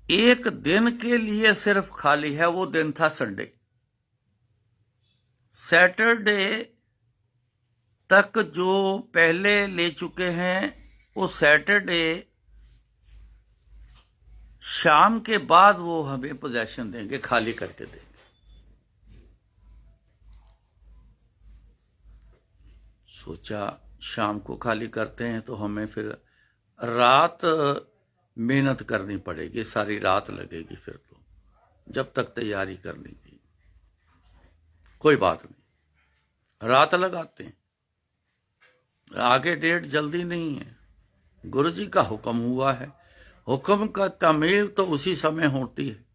1 दिन के लिए सिर्फ खाली है, वो दिन था संडे। सैटरडे तक जो पहले ले चुके हैं वो सैटरडे शाम के बाद वो हमें पोजेशन देंगे, खाली करके देंगे। सोचा शाम को खाली करते हैं तो हमें फिर रात मेहनत करनी पड़ेगी, सारी रात लगेगी फिर तो, जब तक तैयारी करनी थी। कोई बात नहीं, रात लगाते हैं, आगे डेट जल्दी नहीं है। गुरुजी का हुक्म हुआ है, हुक्म का तामील तो उसी समय होती है,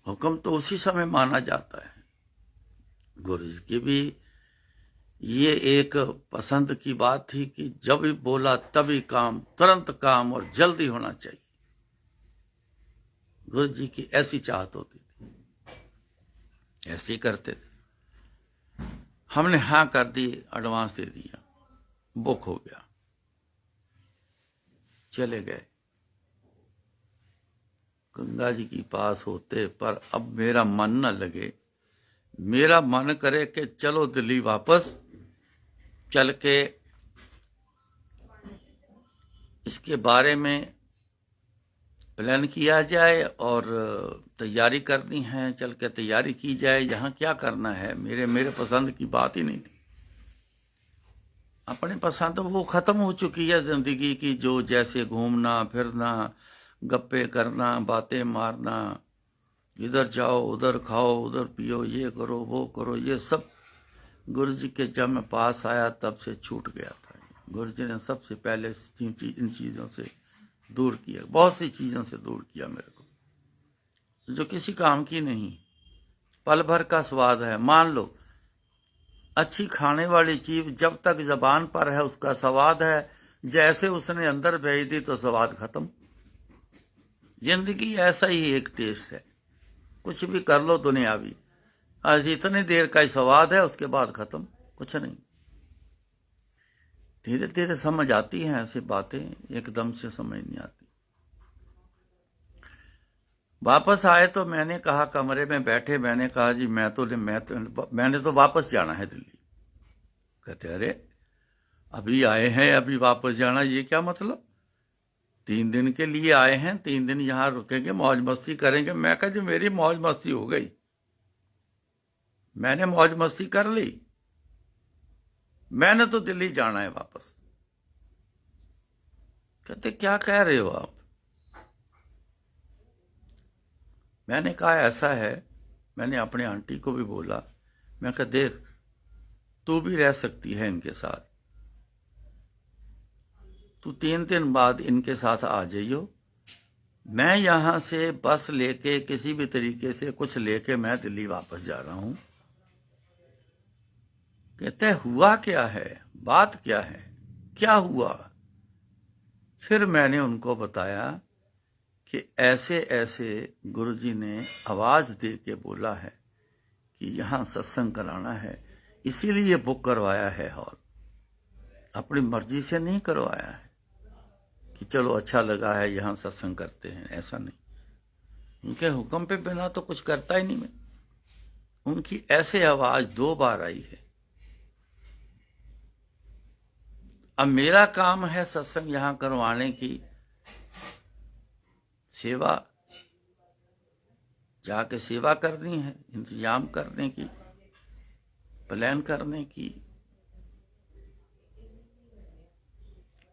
हुक्म तो उसी समय माना जाता है। गुरुजी की भी ये एक पसंद की बात थी कि जब भी बोला तभी काम, तुरंत काम और जल्दी होना चाहिए। गुरुजी की ऐसी चाहत होती थी, ऐसे ही करते थे। हमने हाँ कर दी, एडवांस दे दिया, बुक हो गया, चले गए। गंगा जी के पास होते पर अब मेरा मन न लगे, मेरा मन करे कि चलो दिल्ली वापस चल के इसके बारे में प्लान किया जाए और तैयारी करनी है, चल के तैयारी की जाए। यहाँ क्या करना है, मेरे पसंद की बात ही नहीं थी। अपनी पसंद वो खत्म हो चुकी है जिंदगी की, जो जैसे घूमना फिरना, गप्पे करना, बातें मारना, इधर जाओ उधर खाओ उधर पियो, ये करो वो करो, ये सब गुरुजी के जब मैं पास आया तब से छूट गया था। गुरुजी ने सबसे पहले इन चीज़ों से दूर किया, बहुत सी चीज़ों से दूर किया मेरे को, जो किसी काम की नहीं, पल भर का स्वाद है। मान लो अच्छी खाने वाली चीज जब तक जबान पर है उसका स्वाद है, जैसे उसने अंदर भेज दी तो स्वाद खत्म। जिंदगी ऐसा ही एक टेस्ट है, कुछ भी कर लो दुनियावी, आज इतनी देर का ही स्वाद है, उसके बाद खत्म, कुछ नहीं। धीरे धीरे समझ आती हैं ऐसी बातें, एकदम से समझ नहीं आती। वापस आए तो मैंने कहा, कमरे में बैठे, मैंने कहा जी मैंने तो वापस जाना है दिल्ली। कहते अरे अभी आए हैं अभी वापस जाना, ये क्या मतलब? 3 दिन के लिए आए हैं, 3 दिन यहां रुकेंगे, मौज मस्ती करेंगे। मैं कहा जी मेरी मौज मस्ती हो गई, मैंने मौज मस्ती कर ली, मैंने तो दिल्ली जाना है वापस। कहते क्या कह रहे हो आप? मैंने कहा ऐसा है, मैंने अपने आंटी को भी बोला, मैं कहा देख तू भी रह सकती है इनके साथ, तू 3 दिन बाद इनके साथ आ जाइयो, मैं यहां से बस लेके किसी भी तरीके से कुछ लेके मैं दिल्ली वापस जा रहा हूं। कहते हैं हुआ क्या है, बात क्या है, क्या हुआ? फिर मैंने उनको बताया कि ऐसे ऐसे गुरुजी ने आवाज दे के बोला है कि यहां सत्संग कराना है, इसीलिए बुक करवाया है हॉल। अपनी मर्जी से नहीं करवाया है कि चलो अच्छा लगा है यहां सत्संग करते हैं, ऐसा नहीं। उनके हुक्म पे बिना तो कुछ करता ही नहीं मैं। उनकी ऐसे आवाज 2 बार आई है। अब मेरा काम है सत्संग यहां करवाने की, सेवा, जाके सेवा करनी है, इंतजाम करने की, प्लान करने की,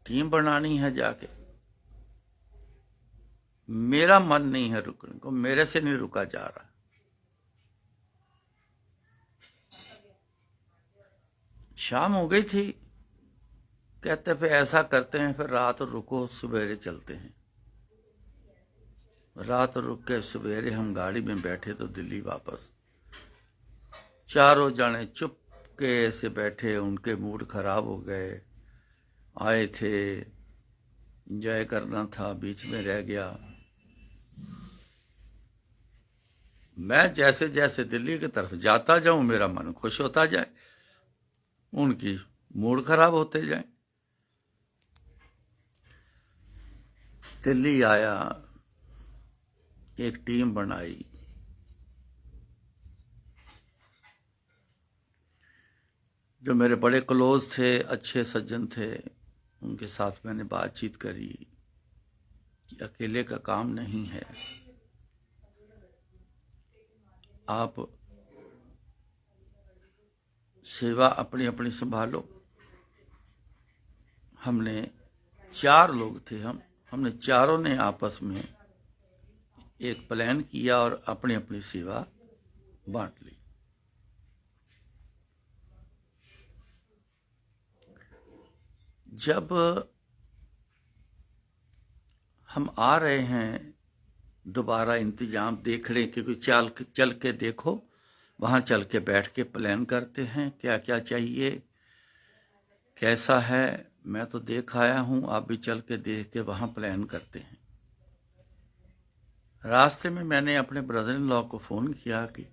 टीम बनानी है जाके। मेरा मन नहीं है रुकने को, मेरे से नहीं रुका जा रहा। शाम हो गई थी। कहते फिर ऐसा करते हैं, फिर रात रुको, सवेरे चलते हैं। रात रुक के सवेरे हम गाड़ी में बैठे तो दिल्ली वापस। चारों जने चुपके से बैठे, उनके मूड खराब हो गए। आए थे, एंजॉय करना था, बीच में रह गया। मैं जैसे जैसे दिल्ली की तरफ जाता जाऊं मेरा मन खुश होता जाए, उनकी मूड खराब होते जाए। दिल्ली आया, एक टीम बनाई। जो मेरे बड़े क्लोज थे, अच्छे सज्जन थे, उनके साथ मैंने बातचीत करी कि अकेले का काम नहीं है, आप सेवा अपनी अपनी संभालो। हमने 4 लोग थे, हमने चारों ने आपस में एक प्लान किया और अपनी अपनी सेवा बांट ली। जब हम आ रहे हैं, दोबारा इंतजाम देख रहे हैं, क्योंकि चल के देखो, वहां चल के बैठ के प्लान करते हैं क्या क्या चाहिए, कैसा है। मैं तो देख आया हूं, आप भी चल के देख के वहां प्लान करते हैं। रास्ते में मैंने अपने ब्रदर इन लॉ को फोन किया कि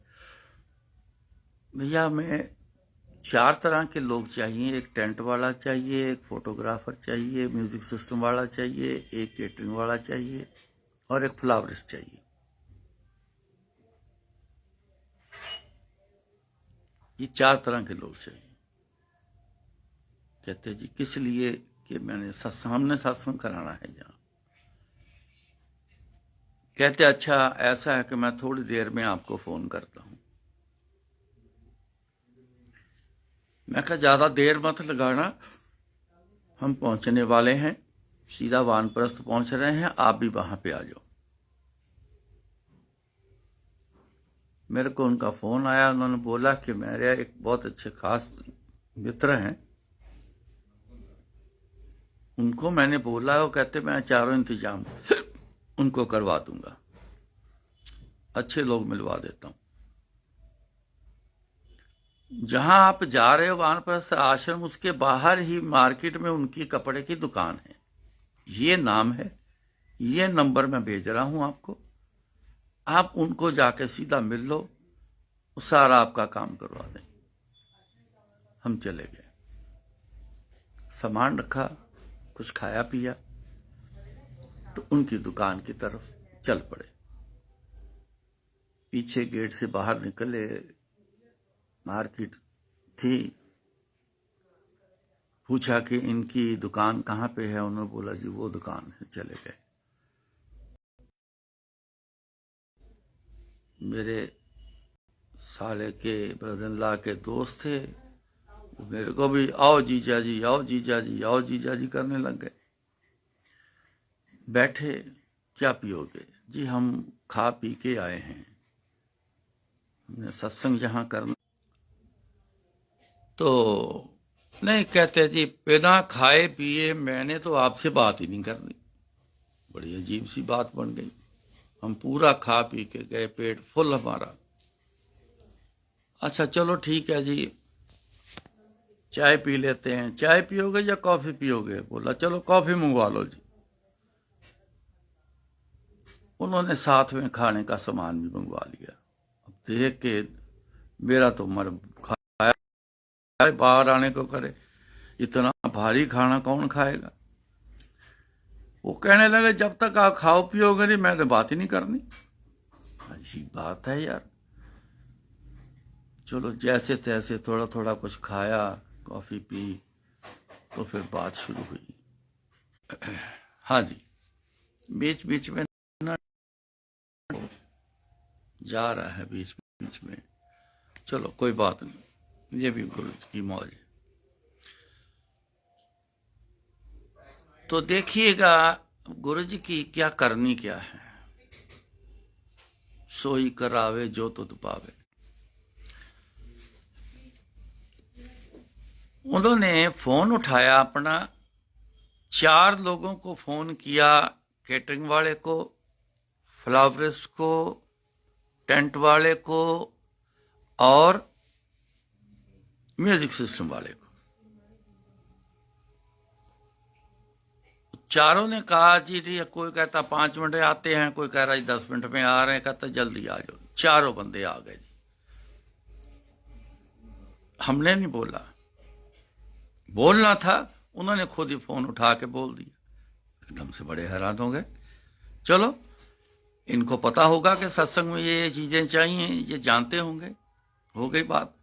भैया मैं 4 तरह के लोग चाहिए, एक टेंट वाला चाहिए, एक फोटोग्राफर चाहिए, म्यूजिक सिस्टम वाला चाहिए, एक केटरिंग वाला चाहिए और एक फ्लावरिस्ट चाहिए। ये 4 तरह के लोग चाहिए। कहते जी किस लिए? कि मैंने सामने सत्संग कराना है यहाँ। कहते अच्छा ऐसा है कि मैं थोड़ी देर में आपको फोन करता हूं। मैं कहा ज्यादा देर मत लगाना, हम पहुंचने वाले हैं, सीधा वानप्रस्थ पहुंच रहे हैं, आप भी वहां पे आ जाओ। मेरे को उनका फोन आया, उन्होंने बोला कि मेरे एक बहुत अच्छे खास मित्र हैं, उनको मैंने बोला है, वो कहते मैं चारों इंतजाम उनको करवा दूंगा, अच्छे लोग मिलवा देता हूं। जहां आप जा रहे हो वानप्रस्थ आश्रम, उसके बाहर ही मार्केट में उनकी कपड़े की दुकान है। ये नाम है, ये नंबर मैं भेज रहा हूं आपको, आप उनको जाके सीधा मिल लो, सारा आपका काम करवा दें। हम चले गए, सामान रखा, कुछ खाया पिया, तो उनकी दुकान की तरफ चल पड़े। पीछे गेट से बाहर निकले, मार्केट थी। पूछा कि इनकी दुकान कहाँ पे है, उन्होंने बोला जी वो दुकान है। चले गए। मेरे साले के ब्रदर-इन-लॉ के दोस्त थे, मेरे को भी आओ जीजा जी, आओ जीजा जी, आओ जीजा जी करने लग गए। बैठे, क्या पियोगे? जी हम खा पी के आए हैं, हमने सत्संग जहां करना। तो नहीं, कहते जी बिना खाए पिए मैंने तो आपसे बात ही नहीं करनी। बड़ी अजीब सी बात बन गई। हम पूरा खा पी के गए, पेट फुल हमारा। अच्छा चलो ठीक है जी, चाय पी लेते हैं। चाय पियोगे या कॉफी पियोगे? बोला चलो कॉफी मंगवा लो जी। उन्होंने साथ में खाने का सामान भी मंगवा लिया। अब देख के मेरा तो मर खाया, बाहर आने को करे, इतना भारी खाना कौन खाएगा। वो कहने लगे जब तक आप खाओ पियोगे नहीं मैंने बात ही नहीं करनी। अजीब बात है यार। चलो जैसे तैसे थोड़ा थोड़ा कुछ खाया, कॉफी पी, तो फिर बात शुरू हुई। हाँ जी, बीच बीच में ना जा रहा है, बीच बीच में। चलो कोई बात नहीं, ये भी गुरु की मौज है। तो देखिएगा गुरु जी की क्या करनी क्या है। सोई करावे जो तुध पावे। उन्होंने फोन उठाया अपना, 4 लोगों को फोन किया, कैटरिंग वाले को, फ्लावरिस्ट को, टेंट वाले को और म्यूजिक सिस्टम वाले को। चारों ने कहा जी कोई कहता 5 मिनट में आते हैं, कोई कह रहा है 10 मिनट में आ रहे हैं, कहता जल्दी आ जाओ। चारों बंदे आ गए जी। हमने नहीं बोला, बोलना था, उन्होंने खुद ही फोन उठा के बोल दिया। एकदम से बड़े हैरान हो गए। चलो इनको पता होगा कि सत्संग में ये चीजें चाहिए, ये जानते होंगे। हो गई बात।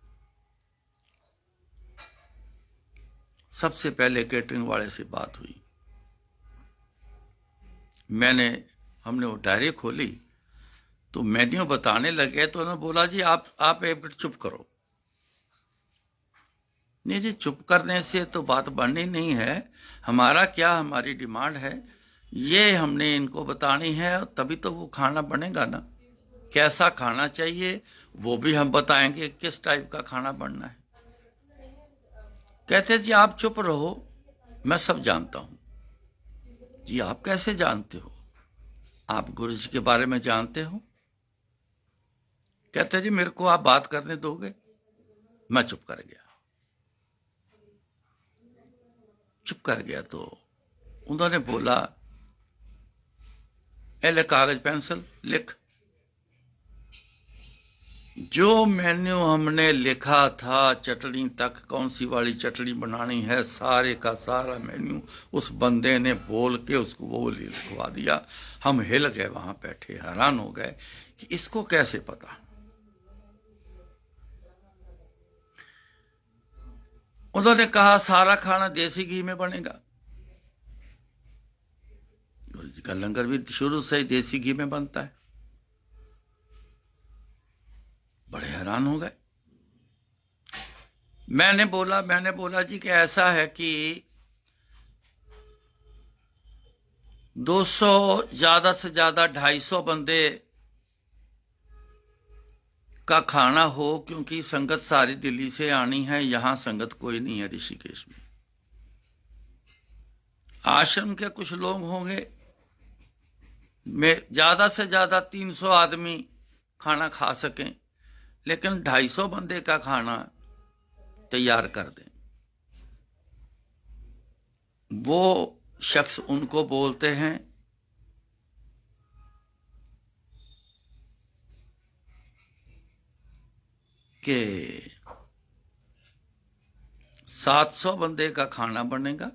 सबसे पहले कैटरिंग वाले से बात हुई। हमने वो डायरी खोली तो मेन्यू बताने लगे, तो उन्होंने बोला जी आप एक मिनट चुप करो। नहीं जी, चुप करने से तो बात बननी नहीं है। हमारा क्या, हमारी डिमांड है, ये हमने इनको बतानी है, तभी तो वो खाना बनेगा ना। कैसा खाना चाहिए वो भी हम बताएंगे, किस टाइप का खाना बनना है। कहते जी आप चुप रहो, मैं सब जानता हूं। जी आप कैसे जानते हो? आप गुरु जी के बारे में जानते हो? कहते जी मेरे को आप बात करने दोगे? मैं चुप कर गया। तो उन्होंने बोला ले कागज पेंसिल लिख। जो मेन्यू हमने लिखा था, चटनी तक कौन सी वाली चटनी बनानी है, सारे का सारा मेन्यू उस बंदे ने बोल के उसको वो लिखवा दिया। हम हिल गए, वहां बैठे हैरान हो गए कि इसको कैसे पता। उन्होंने कहा सारा खाना देसी घी में बनेगा। गुरु जी का लंगर भी शुरू से ही देसी घी में बनता है। बड़े हैरान हो गए। मैंने बोला जी कि ऐसा है कि 200 ज्यादा से ज्यादा 250 बंदे का खाना हो, क्योंकि संगत सारी दिल्ली से आनी है, यहां संगत कोई नहीं है ऋषिकेश में। आश्रम के कुछ लोग होंगे, में ज्यादा से ज्यादा 300 आदमी खाना खा सकें, लेकिन 250 बंदे का खाना तैयार कर दें। वो शख्स उनको बोलते हैं कि 700 बंदे का खाना बनेगा,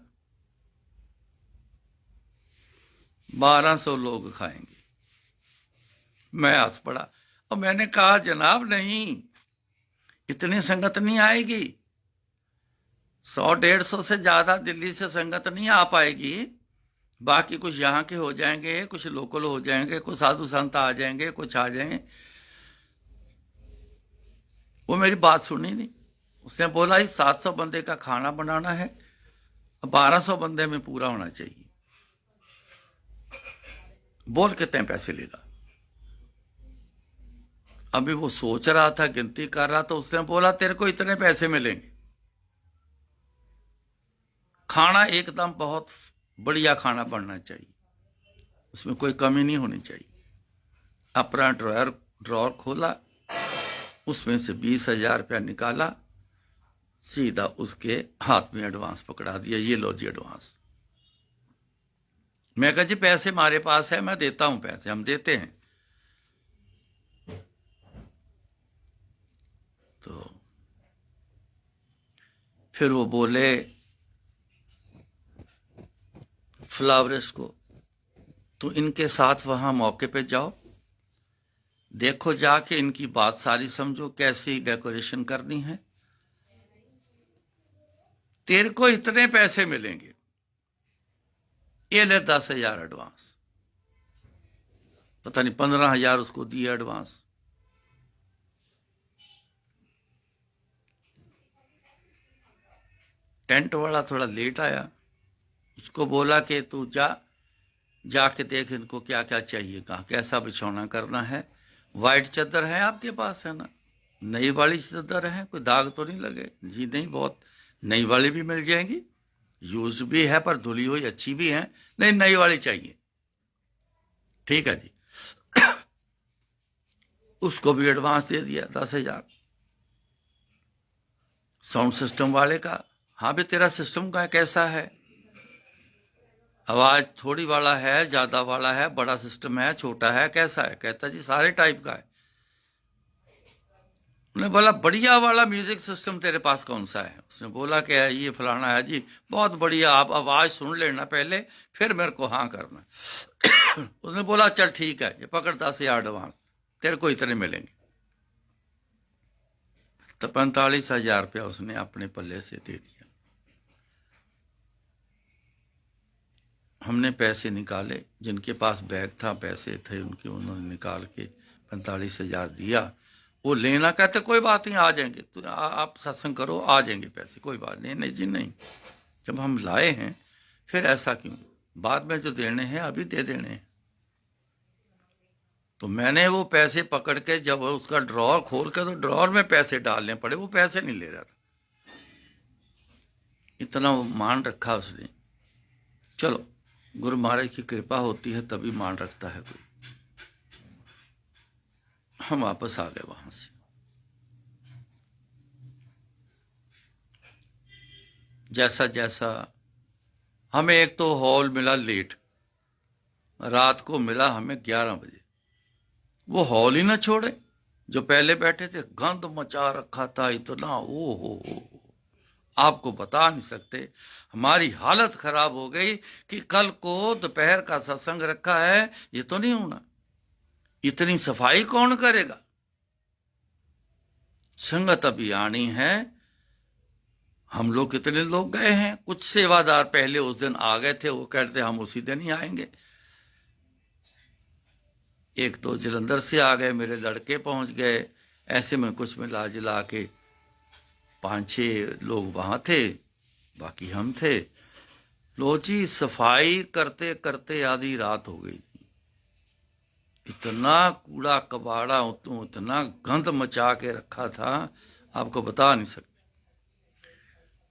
1200 लोग खाएंगे। मैं हंस पड़ा और मैंने कहा जनाब नहीं, इतनी संगत नहीं आएगी। 100-150 से ज्यादा दिल्ली से संगत नहीं आ पाएगी। बाकी कुछ यहाँ के हो जाएंगे, कुछ लोकल हो जाएंगे, कुछ साधु संत आ जाएंगे, कुछ आ जाएंगे। वो मेरी बात सुनी नहीं। उसने बोला 700 बंदे का खाना बनाना है, 1200 बंदे में पूरा होना चाहिए। बोल के तय पैसे लेगा। अभी वो सोच रहा था, गिनती कर रहा, तो उसने बोला तेरे को इतने पैसे मिलेंगे। खाना एकदम बहुत बढ़िया खाना बनना चाहिए। उसमें कोई कमी नहीं होनी चाहिए। अपना ड्रॉर खोला, उसमें से 20,000 रुपया निकाला, सीधा उसके हाथ में एडवांस पकड़ा दिया, ये लो जी एडवांस। मैं कहा जी पैसे हमारे पास है, मैं देता हूं पैसे, हम देते हैं। तो फिर वो बोले फ्लावरिस्ट को, तो इनके साथ वहां मौके पे जाओ, देखो जाके इनकी बात सारी समझो, कैसी डेकोरेशन करनी है, तेरे को इतने पैसे मिलेंगे, ये ले 10,000 एडवांस। पता नहीं 15,000 उसको दिए एडवांस। टेंट वाला थोड़ा लेट आया, उसको बोला कि तू जाके देख इनको क्या क्या चाहिए, कहा कैसा बिछौना करना है, वाइट चादर है आपके पास, है ना, नई वाली चादर है, कोई दाग तो नहीं लगे? जी नहीं, बहुत नई वाली भी मिल जाएंगी, यूज भी है पर धुली हुई अच्छी भी है, नहीं नई वाली चाहिए। ठीक है जी। उसको भी एडवांस दे दिया 10,000। साउंड सिस्टम वाले का, हाँ भी तेरा सिस्टम का कैसा है, आवाज थोड़ी वाला है, ज्यादा वाला है, बड़ा सिस्टम है, छोटा है, कैसा है? कहता जी सारे टाइप का है। उसने बोला बढ़िया वाला म्यूजिक सिस्टम तेरे पास कौन सा है? उसने बोला कि ये फलाना है जी, बहुत बढ़िया, आप आवाज सुन लेना पहले, फिर मेरे को हाँ करना। उसने बोला चल ठीक है, ये पकड़ 10,000 एडवांस, तेरे को इतने मिलेंगे। तो 45,000 रुपया उसने अपने पल्ले से दे दिया। हमने पैसे निकाले, जिनके पास बैग था, पैसे थे उनके, उन्होंने निकाल के 45,000 दिया। वो लेना कहते कोई बात नहीं, आ जाएंगे, तो आप सत्संग करो, आ जाएंगे पैसे, कोई बात नहीं। नहीं जी नहीं, जब हम लाए हैं फिर ऐसा क्यों, बाद में जो देने हैं अभी दे देने हैं। तो मैंने वो पैसे पकड़ के जब उसका ड्रॉर खोल के, तो ड्रॉर में पैसे डालने पड़े, वो पैसे नहीं ले रहा था, इतना मान रखा उसने। चलो गुरु महाराज की कृपा होती है तभी मान रखता है कोई। हम वापस आ गए वहां से। जैसा जैसा हमें एक तो हॉल मिला लेट, रात को मिला हमें 11 बजे। वो हॉल ही ना छोड़े, जो पहले बैठे थे, गंद मचा रखा था इतना, ओ हो, आपको बता नहीं सकते। हमारी हालत खराब हो गई कि कल को दोपहर का सत्संग रखा है, ये तो नहीं होना, इतनी सफाई कौन करेगा? संगत अभी आनी है। हम लोग कितने लोग गए हैं, कुछ सेवादार पहले उस दिन आ गए थे, वो कहते हम उसी दिन ही आएंगे। एक तो जलंधर से आ गए, मेरे लड़के पहुंच गए, ऐसे में कुछ मिला जुला के 5-6 लोग वहां थे, बाकी हम थे। लो जी, सफाई करते करते आधी रात हो गई। इतना कूड़ा कबाड़ा, उतना गंद मचा के रखा था, आपको बता नहीं सकते।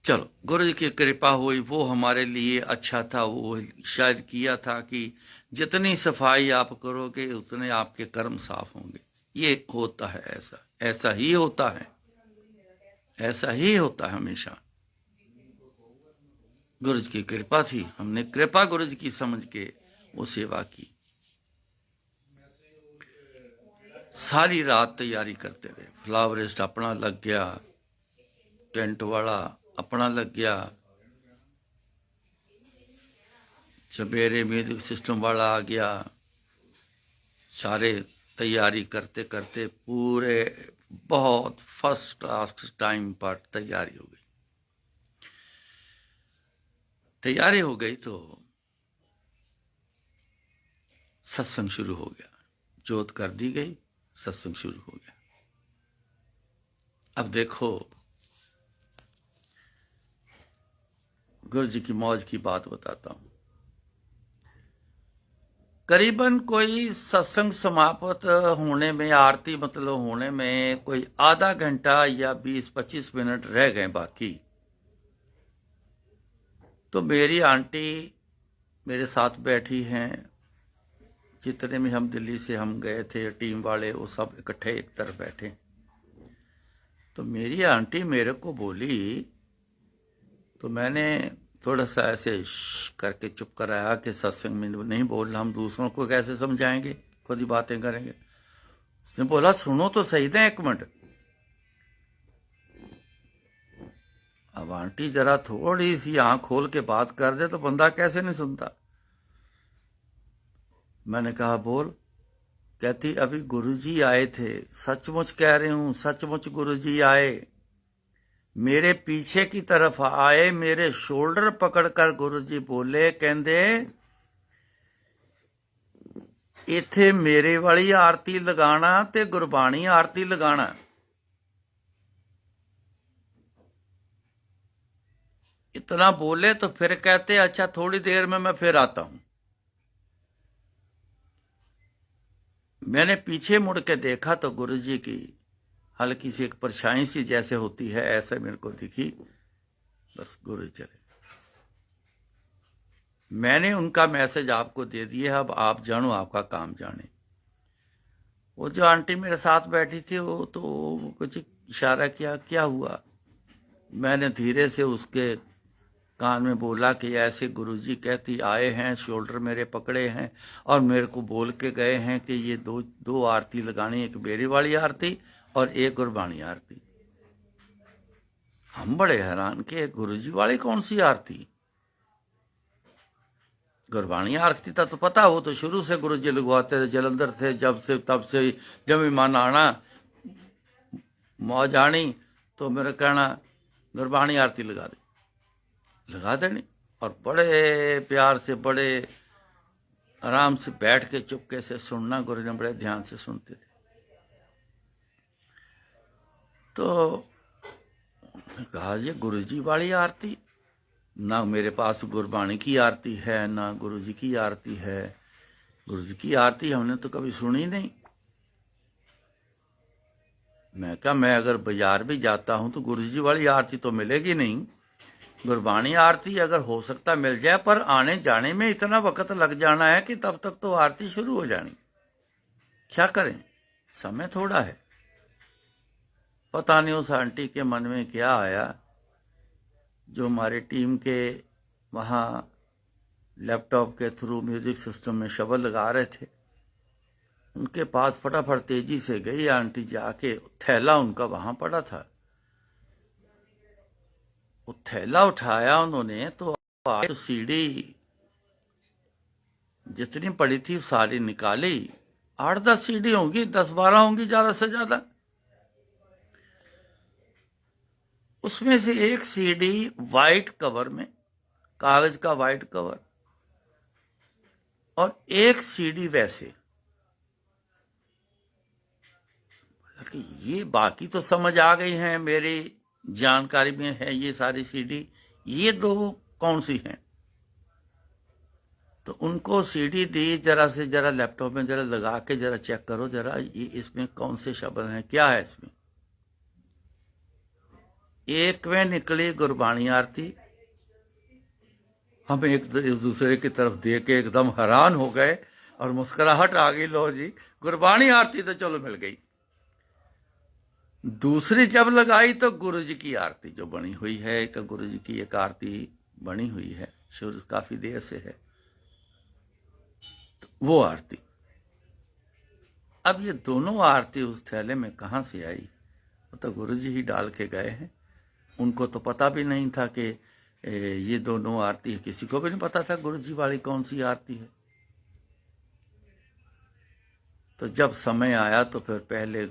चलो गुरु जी की कृपा हुई, वो हमारे लिए अच्छा था, वो शायद किया था कि जितनी सफाई आप करोगे उतने आपके कर्म साफ होंगे। ये होता है, ऐसा ही होता है, ऐसा ही होता है हमेशा। गुरु जी की कृपा थी, हमने कृपा गुरु जी की समझ के वो सेवा की। सारी रात तैयारी करते रहे, फ्लावरिस्ट अपना लग गया, टेंट वाला अपना लग गया, सवेरे म्यूजिक सिस्टम वाला आ गया। सारे तैयारी करते करते पूरे बहुत फर्स्ट क्लास टाइम पर तैयारी हो गई। तैयारी हो गई तो सत्संग शुरू हो गया, जोत कर दी गई, सत्संग शुरू हो गया। अब देखो गुरु जी की मौज की बात बताता हूं। करीबन कोई सत्संग समाप्त होने में, आरती मतलब होने में कोई आधा घंटा या 20-25 मिनट रह गए बाकी। तो मेरी आंटी मेरे साथ बैठी हैं, जितने भी हम दिल्ली से हम गए थे टीम वाले, वो सब इकट्ठे एक तरफ बैठे। तो मेरी आंटी मेरे को बोली, तो मैंने थोड़ा सा ऐसे करके चुप कराया कि सत्संग में नहीं बोलना, हम दूसरों को कैसे समझाएंगे, खुद ही बातें करेंगे। उसने बोला सुनो तो सही था 1 मिनट। अब आंटी जरा थोड़ी सी आंख खोल के बात कर दे तो बंदा कैसे नहीं सुनता। मैंने कहा बोल। कहती अभी गुरुजी आए थे, सचमुच कह रही हूं, सचमुच गुरुजी आए, मेरे पीछे की तरफ आए, मेरे शोल्डर पकड़कर गुरुजी बोले, कहंदे इथे मेरे वाली आरती लगाना ते गुरबाणी आरती लगाना। इतना बोले तो फिर कहते अच्छा थोड़ी देर में मैं फिर आता हूं। मैंने पीछे मुड़ के देखा तो गुरुजी की हल्की सी एक परछाई सी जैसे होती है, ऐसे मेरे को दिखी। बस गुरु चले। मैंने उनका मैसेज आपको दे दिया, अब आप जानो, आपका काम जाने। वो जो आंटी मेरे साथ बैठी थी वो तो कुछ इशारा किया, क्या हुआ। मैंने धीरे से उसके कान में बोला कि ऐसे गुरुजी कहती आए हैं, शोल्डर मेरे पकड़े हैं और मेरे को बोल के गए हैं कि ये दो आरती लगानी, एक मेरी वाली आरती और एक गुरबाणी आरती। हम बड़े हैरान कि गुरुजी वाली कौन सी आरती, गुरबाणी आरती था तो पता, वो तो शुरू से गुरुजी लगवाते थे, जलंधर थे जब से, तब से जब ईमान आना मौज आनी तो मेरा कहना गुरबाणी आरती लगा देनी। और बड़े प्यार से, बड़े आराम से बैठ के चुपके से सुनना, गुरु ने बड़े ध्यान से सुनते थे। तो कहा ये गुरुजी वाली आरती, ना मेरे पास गुरबाणी की आरती है ना गुरुजी की आरती है। गुरुजी की आरती हमने तो कभी सुनी नहीं। मैं कहा मैं अगर बाजार भी जाता हूं तो गुरुजी वाली आरती तो मिलेगी नहीं, गुरबाणी आरती अगर हो सकता मिल जाए, पर आने जाने में इतना वक्त लग जाना है कि तब तक तो आरती शुरू हो जानी। क्या करें, समय थोड़ा है। पता नहीं उस आंटी के मन में क्या आया, जो हमारे टीम के वहाँ लैपटॉप के थ्रू म्यूजिक सिस्टम में शबद लगा रहे थे, उनके पास फटाफट तेजी से गई आंटी, जाके थैला उनका वहां पड़ा था, वो थैला उठाया उन्होंने तो सीढ़ी जितनी पड़ी थी सारी निकाली। 8-10 सीढ़ी होंगी, 10-12 होंगी ज्यादा से ज्यादा। उसमें से एक सीडी वाइट कवर में, कागज का वाइट कवर, और एक सीडी वैसे। ये बाकी तो समझ आ गई हैं, मेरी जानकारी में है ये सारी सीडी, ये दो कौन सी हैं। तो उनको सीडी दी, जरा से जरा लैपटॉप में जरा लगा के जरा चेक करो जरा, ये इसमें कौन से शब्द हैं, क्या है इसमें। एक में निकली गुरबाणी आरती। हम एक दूसरे की तरफ देख के एकदम हैरान हो गए और मुस्कुराहट आ गई, लो जी गुरबाणी आरती तो चलो मिल गई। दूसरी जब लगाई तो गुरु जी की आरती जो बनी हुई है, एक गुरु जी की एक आरती बनी हुई है, शुरू काफी देर से है, तो वो आरती। अब ये दोनों आरती उस थैले में कहां से आई, वो तो गुरु जी ही डाल के गए हैं। उनको तो पता भी नहीं था कि ये दोनों आरती है, किसी को भी नहीं पता था गुरु जी वाली कौन सी आरती है। तो जब समय आया तो फिर पहले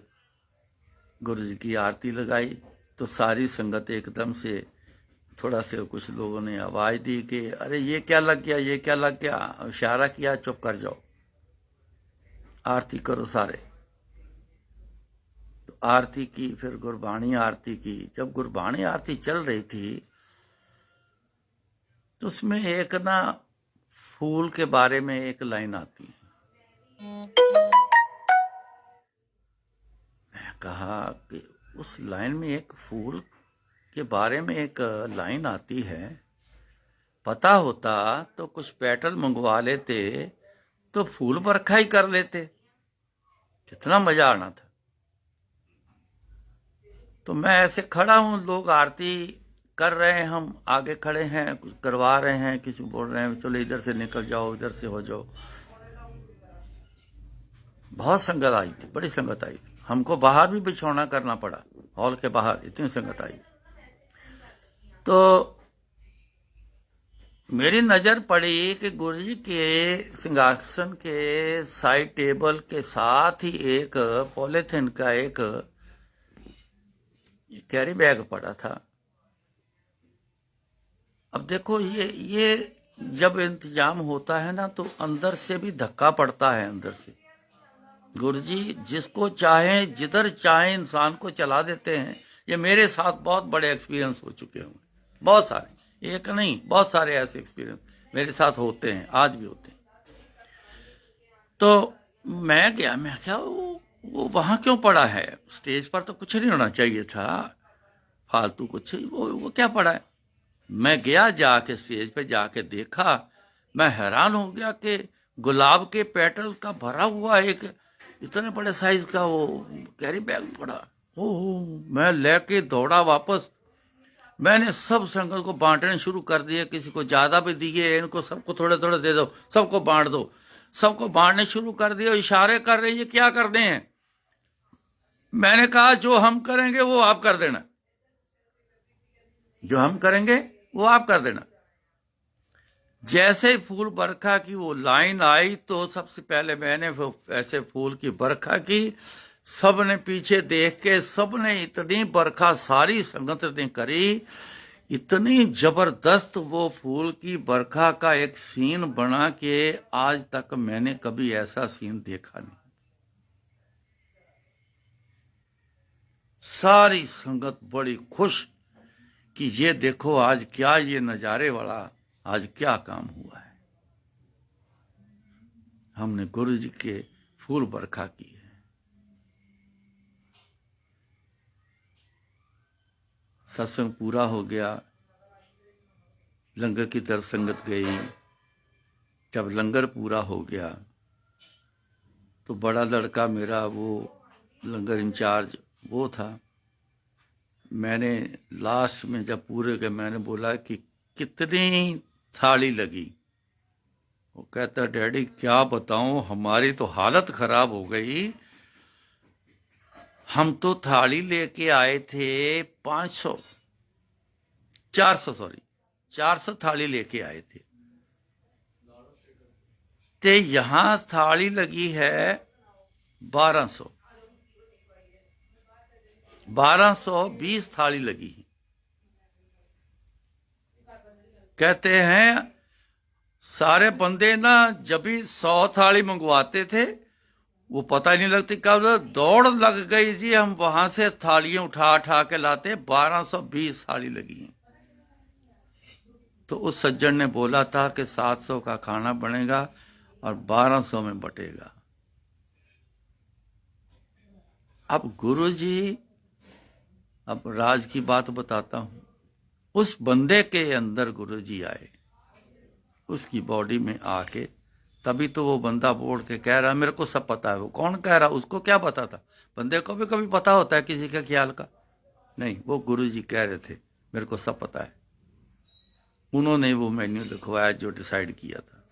गुरु जी की आरती लगाई तो सारी संगत एकदम से, थोड़ा से कुछ लोगों ने आवाज दी कि अरे ये क्या लग गया, ये क्या लग गया, इशारा किया चुप कर जाओ, आरती करो सारे। तो आरती की, फिर गुरबाणी आरती की। जब गुरबाणी आरती चल रही थी तो उसमें एक ना फूल के बारे में एक लाइन आती है। मैं कहा कि उस लाइन में एक फूल के बारे में एक लाइन आती है, पता होता तो कुछ पेटल मंगवा लेते तो फूल बरखा ही कर लेते, कितना मजा आना था। तो मैं ऐसे खड़ा हूं, लोग आरती कर रहे हैं, हम आगे खड़े हैं, कुछ करवा रहे हैं, किसी को बोल रहे हैं चलो इधर से निकल जाओ, इधर से हो जाओ। बहुत संगत आई थी, बड़ी संगत आई थी, हमको बाहर भी बिछौना करना पड़ा, हॉल के बाहर, इतनी संगत आई। तो मेरी नजर पड़ी कि गुरुजी के सिंहासन के साइड टेबल के साथ ही एक पॉलीथिन का एक कैरी बैग पड़ा था। अब देखो ये जब इंतजाम होता है ना तो अंदर से भी धक्का पड़ता है। अंदर से गुरुजी जिसको चाहे जिधर चाहे इंसान को चला देते हैं। ये मेरे साथ बहुत बड़े एक्सपीरियंस हो चुके होंगे, बहुत सारे, एक नहीं बहुत सारे ऐसे एक्सपीरियंस मेरे साथ होते हैं, आज भी होते हैं। तो मैं गया, मैं क्या वो वहां क्यों पड़ा है? स्टेज पर तो कुछ नहीं होना चाहिए था, फालतू कुछ, वो क्या पड़ा है? मैं गया, जाके स्टेज पे जाके देखा, मैं हैरान हो गया कि गुलाब के पेटल का भरा हुआ एक इतने बड़े साइज का वो कैरी बैग पड़ा। ओह, मैं लेके दौड़ा वापस। मैंने सब संगत को बांटने शुरू कर दिए, किसी को ज्यादा भी दिए, इनको सबको थोड़े थोड़े दे दो, सबको बांट दो, सबको बांटने शुरू कर दिए। इशारे कर रही है क्या कर दें हैं। मैंने कहा जो हम करेंगे वो आप कर देना, जो हम करेंगे वो आप कर देना। जैसे फूल बरखा की वो लाइन आई तो सबसे पहले मैंने ऐसे फूल की बरखा की। सब ने पीछे देख के, सब ने इतनी बरखा सारी संगत ने करी, इतनी जबरदस्त वो फूल की बरखा का एक सीन बना के आज तक मैंने कभी ऐसा सीन देखा नहीं। सारी संगत बड़ी खुश कि ये देखो आज क्या ये नजारे वाला आज क्या काम हुआ है। हमने गुरु जी के फूल बरखा की है। सत्संग पूरा हो गया, लंगर की तरफ संगत गई। जब लंगर पूरा हो गया तो बड़ा लड़का मेरा, वो लंगर इंचार्ज वो था। मैंने लास्ट में जब पूरे के मैंने बोला कि कितनी थाली लगी? वो कहता डैडी क्या बताऊं, हमारी तो हालत खराब हो गई। हम तो थाली लेके आए थे 400 थाली लेके आए थे, ते यहां थाली लगी है 1220 थाली लगी। कहते हैं सारे बंदे ना जब भी 100 थाली मंगवाते थे वो पता ही नहीं लगती कब दौड़ लग गई जी, हम वहां से थालियां उठा उठा के लाते। 1220 थाली लगी हैं। तो उस सज्जन ने बोला था कि 700 का खाना बनेगा और 1200 में बटेगा। अब गुरुजी, अब राज की बात बताता हूं। उस बंदे के अंदर गुरुजी आए, उसकी बॉडी में आके, तभी तो वो बंदा बोल के कह रहा मेरे को सब पता है। वो कौन कह रहा? उसको क्या पता था? बंदे को भी कभी पता होता है किसी के ख्याल का? नहीं, वो गुरुजी कह रहे थे मेरे को सब पता है। उन्होंने वो मेन्यू लिखवाया जो डिसाइड किया था।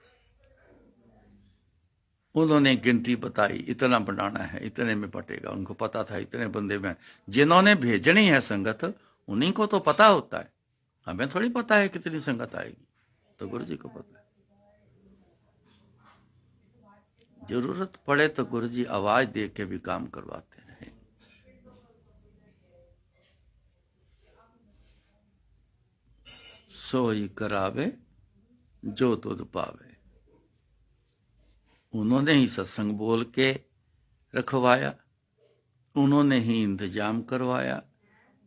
उन्होंने गिनती बताई, इतना बनाना है, इतने में बटेगा। उनको पता था इतने बंदे में जिन्होंने भेजनी है संगत, उन्हीं को तो पता होता है, हमें थोड़ी पता है कितनी संगत आएगी। तो गुरुजी को पता है। जरूरत पड़े तो गुरुजी आवाज दे के भी काम करवाते हैं। सोई करावे जो तुध पावे। उन्होंने ही सत्संग बोल के रखवाया, उन्होंने ही इंतजाम करवाया,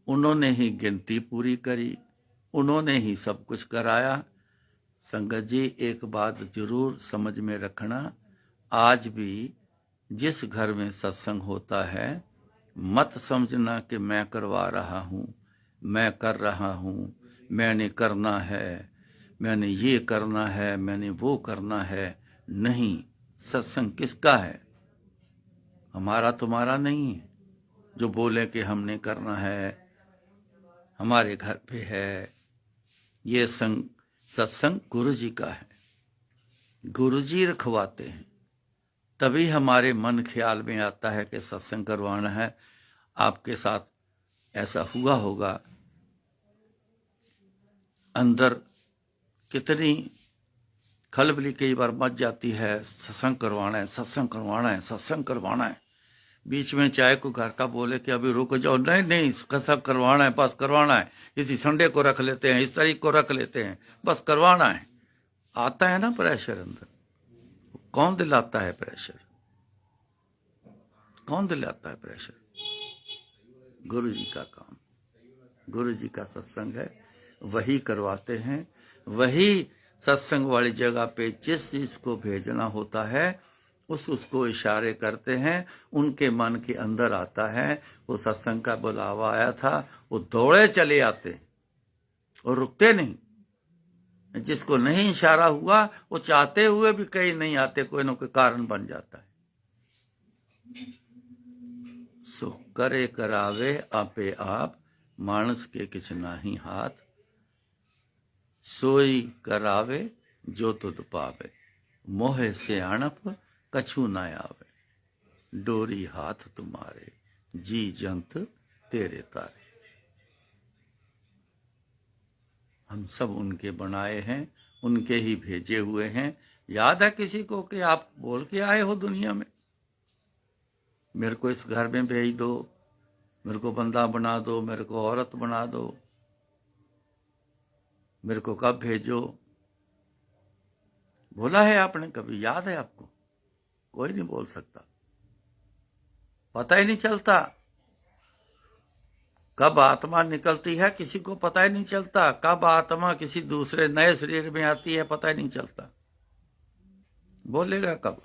उन्होंने ही गिनती पूरी करी, उन्होंने ही सब कुछ कराया। संगत जी एक बात जरूर समझ में रखना, आज भी जिस घर में सत्संग होता है मत समझना कि मैं करवा रहा हूं, मैं कर रहा हूं, मैंने करना है, मैंने ये करना है, मैंने वो करना है। नहीं, सत्संग किसका है? हमारा तुम्हारा नहीं है। जो बोले कि हमने करना है, हमारे घर पे है, ये सत्संग गुरु जी का है। गुरु जी रखवाते हैं, तभी हमारे मन ख्याल में आता है कि सत्संग करवाना है। आपके साथ ऐसा हुआ होगा, अंदर कितनी खलबली कई बार मच जाती है, सत्संग करवाना है, सत्संग करवाना है, सत्संग करवाना है। बीच में चाहे कोई घर का बोले कि अभी रुक जाओ, नहीं नहीं सब करवाना है, बस करवाना है, इसी संडे को रख लेते हैं, इस तारीख को रख लेते हैं, बस करवाना है। आता है ना प्रेशर अंदर। कौन दिलाता है प्रेशर? कौन दिलाता है प्रेशर? गुरु जी का काम, गुरु जी का सत्संग है, वही करवाते हैं। वही सत्संग वाली जगह पे जिस चीज को भेजना होता है उसको इशारे करते हैं, उनके मन के अंदर आता है। वो सत्संग का बुलावा आया था, वो दौड़े चले आते और रुकते नहीं। जिसको नहीं इशारा हुआ वो चाहते हुए भी कहीं नहीं आते, कोई ना कोई कारण बन जाता है। सो करे करावे आपे आप, मानस के किछ नाही हाथ, सोई करावे जो तुद पावे, मोहे से आणप कछु न आवे, डोरी हाथ तुम्हारे जी जंत तेरे तारे। हम सब उनके बनाए हैं, उनके ही भेजे हुए हैं। याद है किसी को कि आप बोल के आए हो दुनिया में, मेरे को इस घर में भेज दो, मेरे को बंदा बना दो, मेरे को औरत बना दो, मेरे को कब भेजो? बोला है आपने कभी? याद है आपको? कोई नहीं बोल सकता। पता ही नहीं चलता कब आत्मा निकलती है, किसी को पता ही नहीं चलता। कब आत्मा किसी दूसरे नए शरीर में आती है, पता ही नहीं चलता। बोलेगा कब?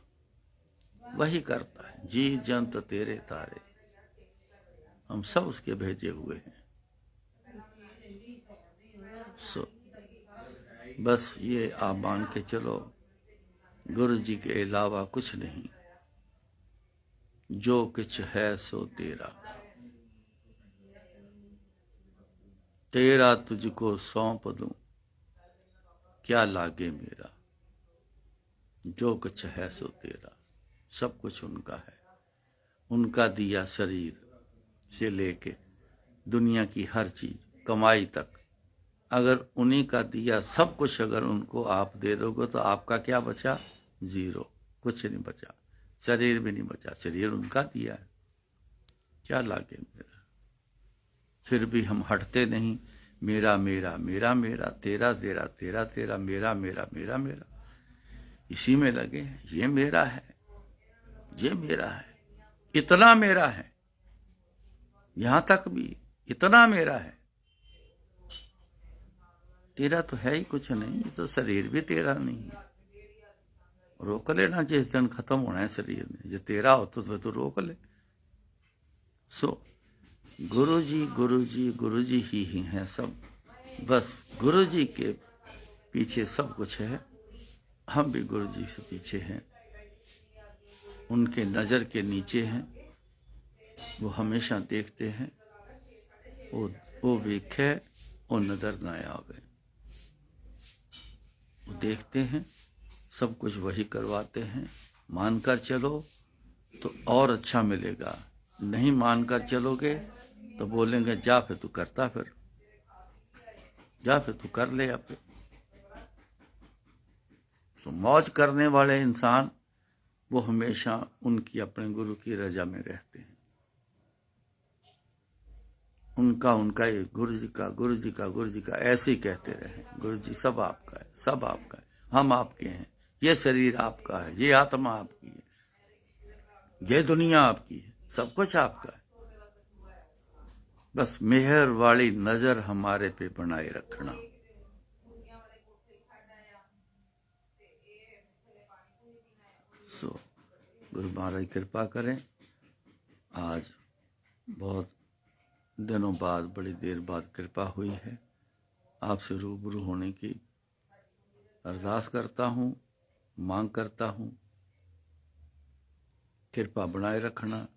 वही करता है। जी जंत तेरे तारे, हम सब उसके भेजे हुए हैं। सो बस ये आप मान के चलो, गुरु जी के अलावा कुछ नहीं। जो कुछ है सो तेरा, तेरा तुझको सौंप दूं, क्या लागे मेरा। जो कुछ है सो तेरा, सब कुछ उनका है। उनका दिया शरीर से लेके दुनिया की हर चीज, कमाई तक, अगर उन्हीं का दिया सब कुछ अगर उनको आप दे दोगे तो आपका क्या बचा? जीरो, कुछ नहीं बचा। शरीर भी नहीं बचा, शरीर उनका दिया है, क्या लागे मेरा। फिर भी हम हटते नहीं। मेरा मेरा मेरा मेरा, तेरा तेरा तेरा तेरा, मेरा मेरा मेरा मेरा, इसी में लगे हैं। ये मेरा है, ये मेरा है, इतना मेरा है, यहां तक भी इतना मेरा है। तेरा तो है ही कुछ नहीं, ये तो शरीर भी तेरा नहीं है। रोक लेना, जिस दिन खत्म होना है शरीर ने, जो तेरा हो तो रोक ले। सो गुरु जी गुरु जी गुरु जी ही हैं सब। बस गुरु जी के पीछे सब कुछ है। हम भी गुरु जी से पीछे हैं, उनके नजर के नीचे हैं। वो हमेशा देखते हैं, वो वेखे वो नजर न आवे। वो देखते हैं, सब कुछ वही करवाते हैं। मानकर चलो तो और अच्छा मिलेगा, नहीं मानकर चलोगे तो बोलेंगे जा फिर तू करता, फिर जा फिर तू कर ले। अब तो मौज करने वाले इंसान वो हमेशा उनकी अपने गुरु की रजा में रहते हैं। उनका उनका ये गुरु जी का गुरु जी का गुरु जी का ऐसे ही कहते रहे। गुरु जी सब आपका है, सब आपका है, हम आपके हैं। ये शरीर आपका है, ये आत्मा आपकी है, ये दुनिया आपकी है, सब कुछ आपका है। बस मेहर वाली नजर हमारे पे बनाए रखना। सो गुरु महाराज कृपा करें। आज बहुत दिनों बाद, बड़ी देर बाद कृपा हुई है। आपसे रूबरू होने की अरदास करता हूँ, मांग करता हूँ। कृपा बनाए रखना,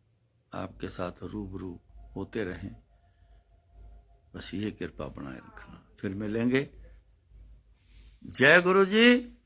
आपके साथ रूबरू होते रहें, बस ये कृपा बनाए रखना। फिर मिलेंगे। जय गुरु जी।